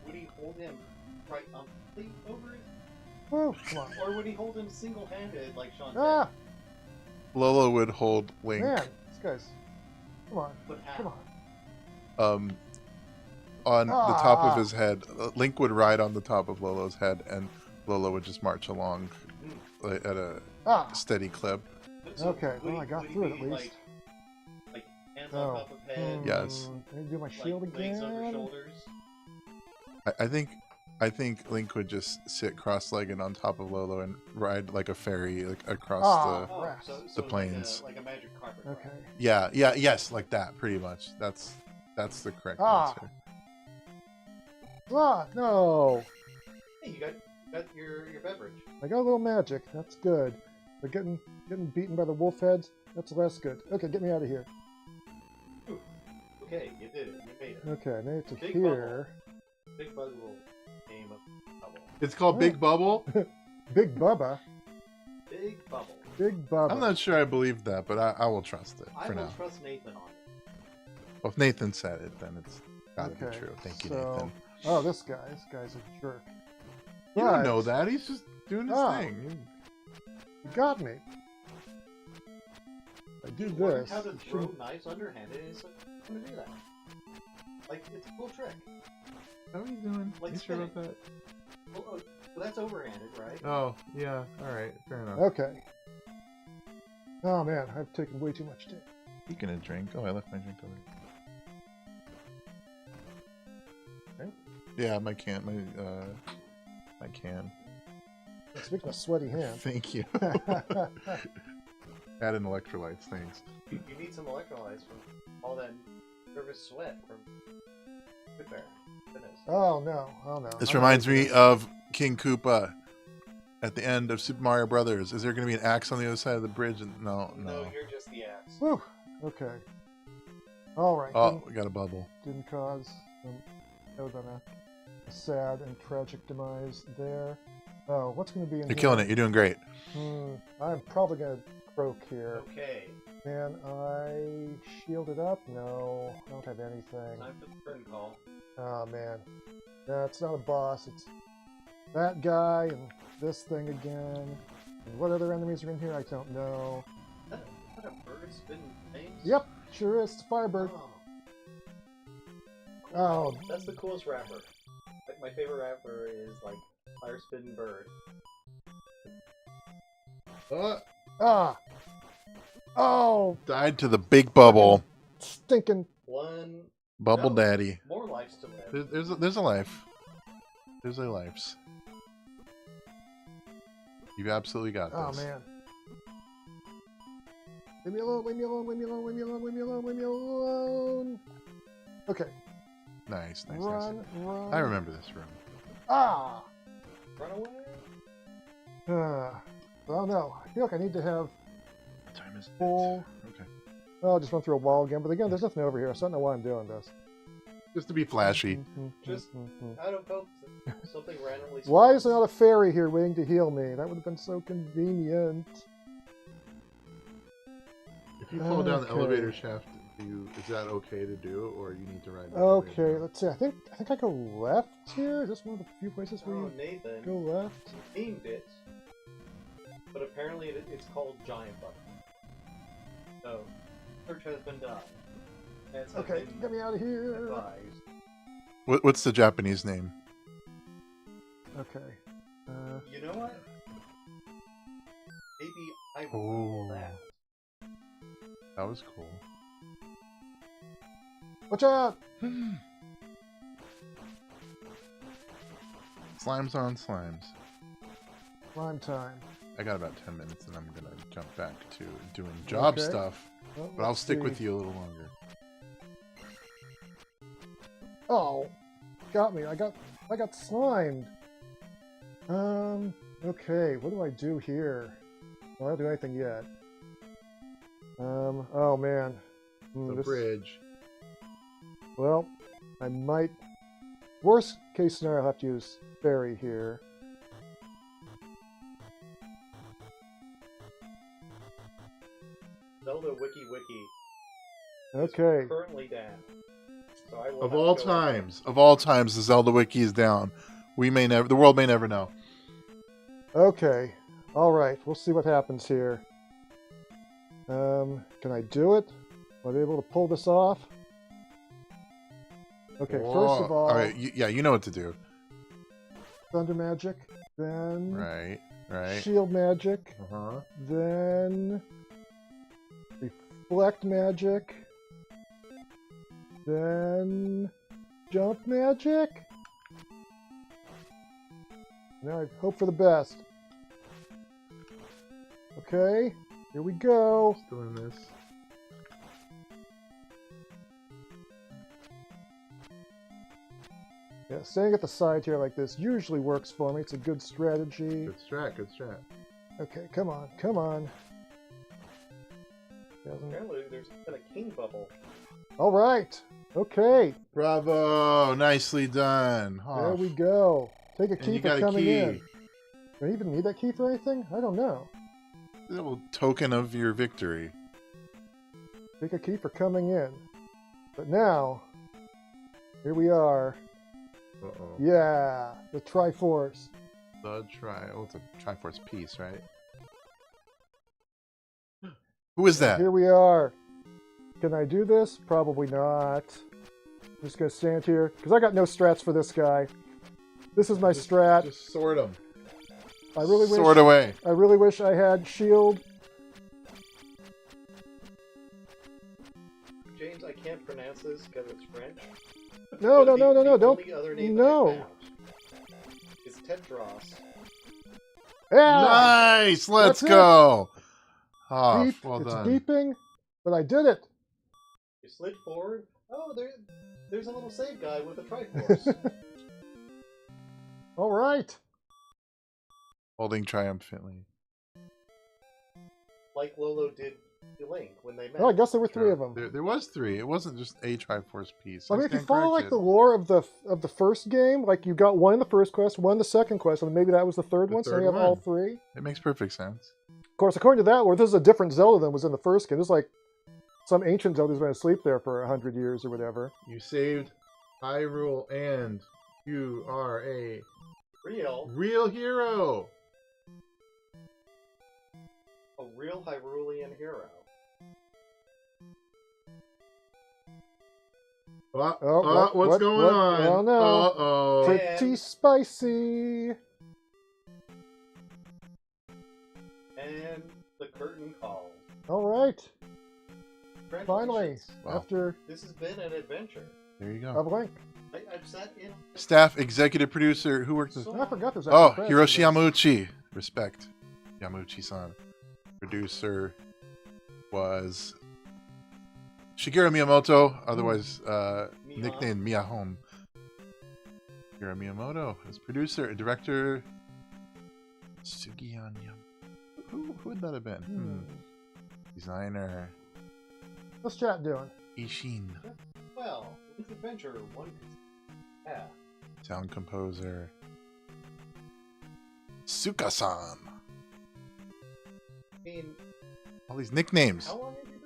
would he hold him right complete over it? Oh, come on. Or would he hold him single-handed like Sean Ah, Lola would hold Link. man, this guy's. Come on, But how? come on. On the top Ah. of his head. Link would ride on the top of Lolo's head, and Lola would just march along at a Ah, steady clip. So Okay, would well, he- I got would he through it be, at least. Like hands Oh. on top of head, Yes. Can I do my like shield legs over again? shoulders. I think Link would just sit cross-legged on top of Lolo and ride like a fairy across Ah. the. Oh, Rest. so The plains. like a magic carpet. ride. Okay. Yes, like that, pretty much. That's the correct Ah. answer. Ah, no. Hey, you got your beverage. I got a little magic. That's good. But getting beaten by the wolf heads, that's less good. Okay, get me out of here. Ooh. Okay, you did it. You made it. Okay, I made it to Big here. Big bubble game of bubble. It's called Oh. Big Bubble. Big Bubba. Big bubble. Big Bubba. I'm not sure I believe that, but I will trust it I for will now. trust Nathan on it. Well, if Nathan said it, then it's gotta be Okay, true. Thank you, so- Nathan. Oh, this guy's a jerk. You don't But know that. He's just doing his Ah. thing. You got me. I do He learned this. how to you throw shouldn't- knives underhanded, and he's like, I'm gonna do that. Like, it's a cool trick. How are you doing? Like you sure spinning. about that? Well, that's overhanded, right? Oh, yeah. All right. Fair enough. Okay. Oh man, I've taken way too much tea. Speaking of drink, I left my drink over here. Okay. Yeah, my can. My can. Speaking of sweaty hands. Thank you. Add in electrolytes, thanks. You need some electrolytes from all that nervous sweat from Good Bear. Goodness. Oh no, oh no. This I'm reminds ready me for of King Koopa at the end of Super Mario Brothers. Is there going to be an axe on the other side of the bridge? No. No, you're just the axe. this. Whew. Okay. All right. Oh, we got a bubble. Didn't cause other than a sad and tragic demise there. Oh, what's going to be in You're killing it. You're doing great. I'm probably going to croak here. Okay. Can I shield it up? No, I don't have anything. Time for the curtain call. Oh man, that's not a boss. It's that guy and this thing again. And what other enemies are in here? I don't know. Is that a bird spinning things? Yep, sure is. It's a Firebird. Oh. That's the coolest rapper. Like, my favorite rapper is like Fire Spin Bird. Ah! Oh, Died to the big bubble. stinking. One. Bubble No, Daddy. More lives to live. There's a life. There's a lives. You've absolutely got Oh this. man. Leave me alone, leave me alone, leave me alone, leave me alone, leave me alone, leave me alone. Okay. Nice. Run, run. I remember this room. Ah! Run away. Oh no. I feel like I need to have What time is it? full. Okay. Oh, I'll just run through a wall again. But again, there's nothing over here, so I don't know why I'm doing this. Just to be flashy. Just out of hope that something randomly. Why is spawns. there not a fairy here waiting to heal me? That would have been so convenient. If you fall down the Okay. elevator shaft, is that okay to do, or you need to ride? the Okay, elevator? let's see. I think I go left here. Is this one of the few places where Oh, you Nathan. go left? Themed it, but apparently it's called Giant Bubble. So, search has been done. As has Okay, been get me out of here. advised. What's the Japanese name? Okay. You know what? Maybe I will roll that. That was cool. Watch out! Slimes on slimes. Slime time. I got about 10 minutes and I'm gonna jump back to doing job stuff. Well, But I'll let's stick see. with you a little longer. Oh, got me. I got slimed. Okay, what do I do here? Well, I don't do anything yet. Oh man. The bridge. Well, I might... Worst case scenario, I'll have to use Fairy here. Zelda Wiki Okay. is currently down. So I will Of have all to go times, the Zelda Wiki is down. The world may never know. Okay. Alright, we'll see what happens here. Can I do it? Will I be able to pull this off? Okay, first of all... Alright, you know what to do. Thunder magic, then... Right. Shield magic, Uh-huh. then... Reflect magic, then... Jump magic? Now I hope for the best. Okay, here we go. Just doing this. Yeah, staying at the side here like this usually works for me. It's a good strategy. Good strat. Okay, come on, come on. Apparently there's been a king bubble. All right, okay. Bravo! Nicely done. There we go. Take a And key you for got a coming key. in. Do I even need that key for anything? I don't know. A little token of your victory. Take a key for coming in. But now, here we are. Uh-oh. Yeah, the Triforce. Oh, it's a Triforce piece, right? Who is that? Here we are. Can I do this? Probably not. I'm just going to stand here, because I got no strats for this guy. This is my strat. Just sort him. I really wish. Sort away. I really wish I had shield. James, I can't pronounce this because it's French. No, But no, the don't. only other name No. I found is Tedros. Yeah. Nice. Let's That's it. go. Oh, Beep. well It's done. beeping, but I did it. You slid forward. Oh, there's a little save guy with a Triforce. All right. Holding triumphantly. Like Lolo did to Link when they met. Well, I guess there were three of them. There was three. It wasn't just a Triforce piece. I mean, if you stand follow like corrected. the lore of the first game, like you got one in the first quest, one in the second quest, and maybe that was the third The one, so third you have one. all three. It makes perfect sense. Of course, according to that lore, this is a different Zelda than was in the first game. This is like some ancient Zelda's been asleep there for 100 years or whatever. You saved Hyrule, and you are a real hero. A real Hyrulean hero. What's going on? Oh no! Uh-oh. Pretty spicy. And the curtain calls. All right. Finally, Congratulations. Wow. after This has been an adventure. There you a go. blink. I've sat in. Staff, executive producer, who worked with... So I forgot there's Oh, actually Hiroshi credits. Yamauchi. Respect. Yamauchi-san. Producer was Shigeru Miyamoto, otherwise nicknamed Miyahome. Shigeru Miyamoto is producer, director. Sugiyan Yam. Who would that have been? Designer. What's chat doing? Well, Ishin. this adventure one. Yeah. Sound composer. Suka-san. I mean, All these nicknames. how long have you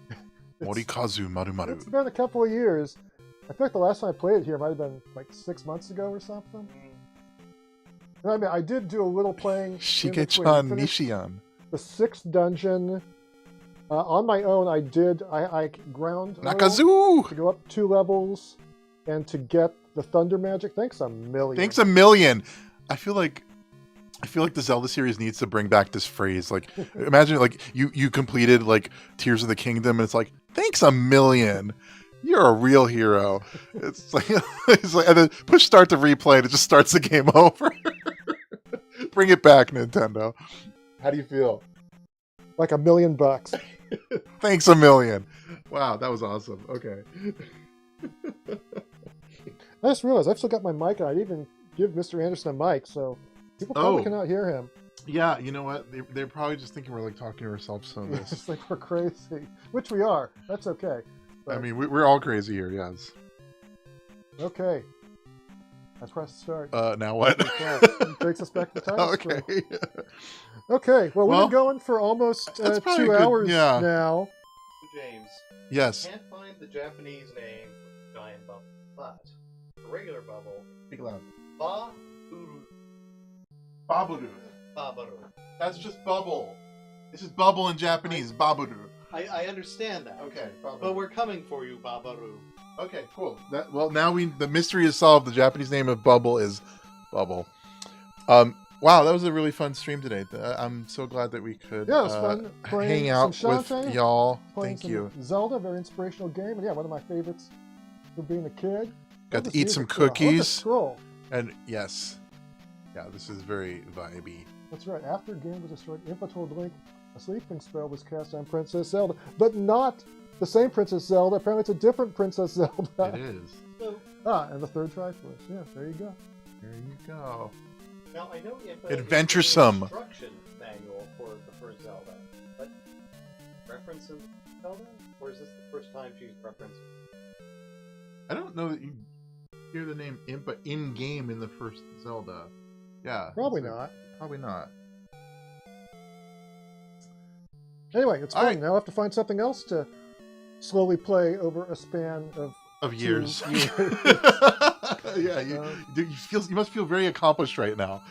been? Morikazu Marumaru. It's been a couple of years. I feel like the last time I played it here might have been like 6 months ago or something. And I mean, I did do a little playing. in between. Shige-chan Finished Nishiyan. the 6th dungeon. On my own, I ground a little Nakazu! to go up 2 levels and to get the thunder magic. Thanks a million. Thanks a million. I feel like the Zelda series needs to bring back this phrase. Like, imagine like you completed like Tears of the Kingdom, and it's like, thanks a million. You're a real hero. It's like, and then push start to replay, and it just starts the game over. Bring it back, Nintendo. How do you feel? Like $1 million. Thanks a million. Wow, that was awesome. Okay. I just realized I've still got my mic on. I didn't even give Mr. Anderson a mic, so people probably cannot hear him. Yeah, you know what? They're probably just thinking we're like talking to ourselves. So It's just like we're crazy, which we are. That's okay. But... I mean, we're all crazy here. Yes. Okay. I press start. Now what? It takes us back to the title Okay. screen. Okay. Well, we've been going for almost 2 hours now. James. Yes. I can't find the Japanese name for giant bubble, but the regular bubble. Speak loud. Baburu. Baburu. Baburu. That's just bubble. This is bubble in Japanese. Baburu. I understand that. Okay. Baburu. But we're coming for you, Baburu. Okay, cool. Well, now the mystery is solved. The Japanese name of bubble is bubble. Wow, that was a really fun stream today. I'm so glad that we could it was fun hang out with y'all. Thank you. Zelda, very inspirational game. And yeah, one of my favorites for being a kid. Got to eat some cookies. Scroll. And yes. Yeah, this is very vibey. That's right. After the game was destroyed, Impa told Link a sleeping spell was cast on Princess Zelda, but not the same Princess Zelda. Apparently it's a different Princess Zelda. It is. And the third Triforce. Yeah, there you go. There you go. Now, I know Impa Adventuresome. is the instruction manual for the first Zelda, but reference in Zelda? Or is this the first time she's referenced? I don't know that you hear the name Impa in-game in the first Zelda. Yeah. Probably not. Probably not. Anyway, it's fun. Now I have to find something else to slowly play over a span of years. Yeah, you must feel very accomplished right now.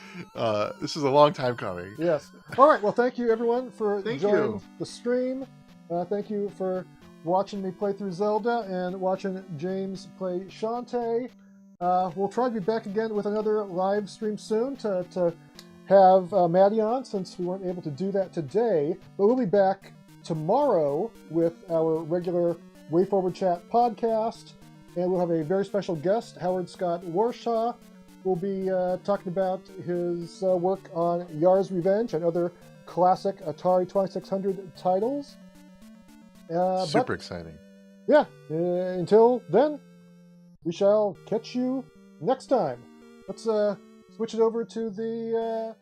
This is a long time coming. Yes. All right. Well, thank you everyone for joining the stream. Thank you for watching me play through Zelda and watching James play Shantae. We'll try to be back again with another live stream soon to have Maddie on, since we weren't able to do that today. But we'll be back tomorrow with our regular WayForward Chat podcast. And we'll have a very special guest, Howard Scott Warshaw. We'll be talking about his work on Yar's Revenge and other classic Atari 2600 titles. Super exciting. Yeah. Until then, we shall catch you next time. Let's switch it over to the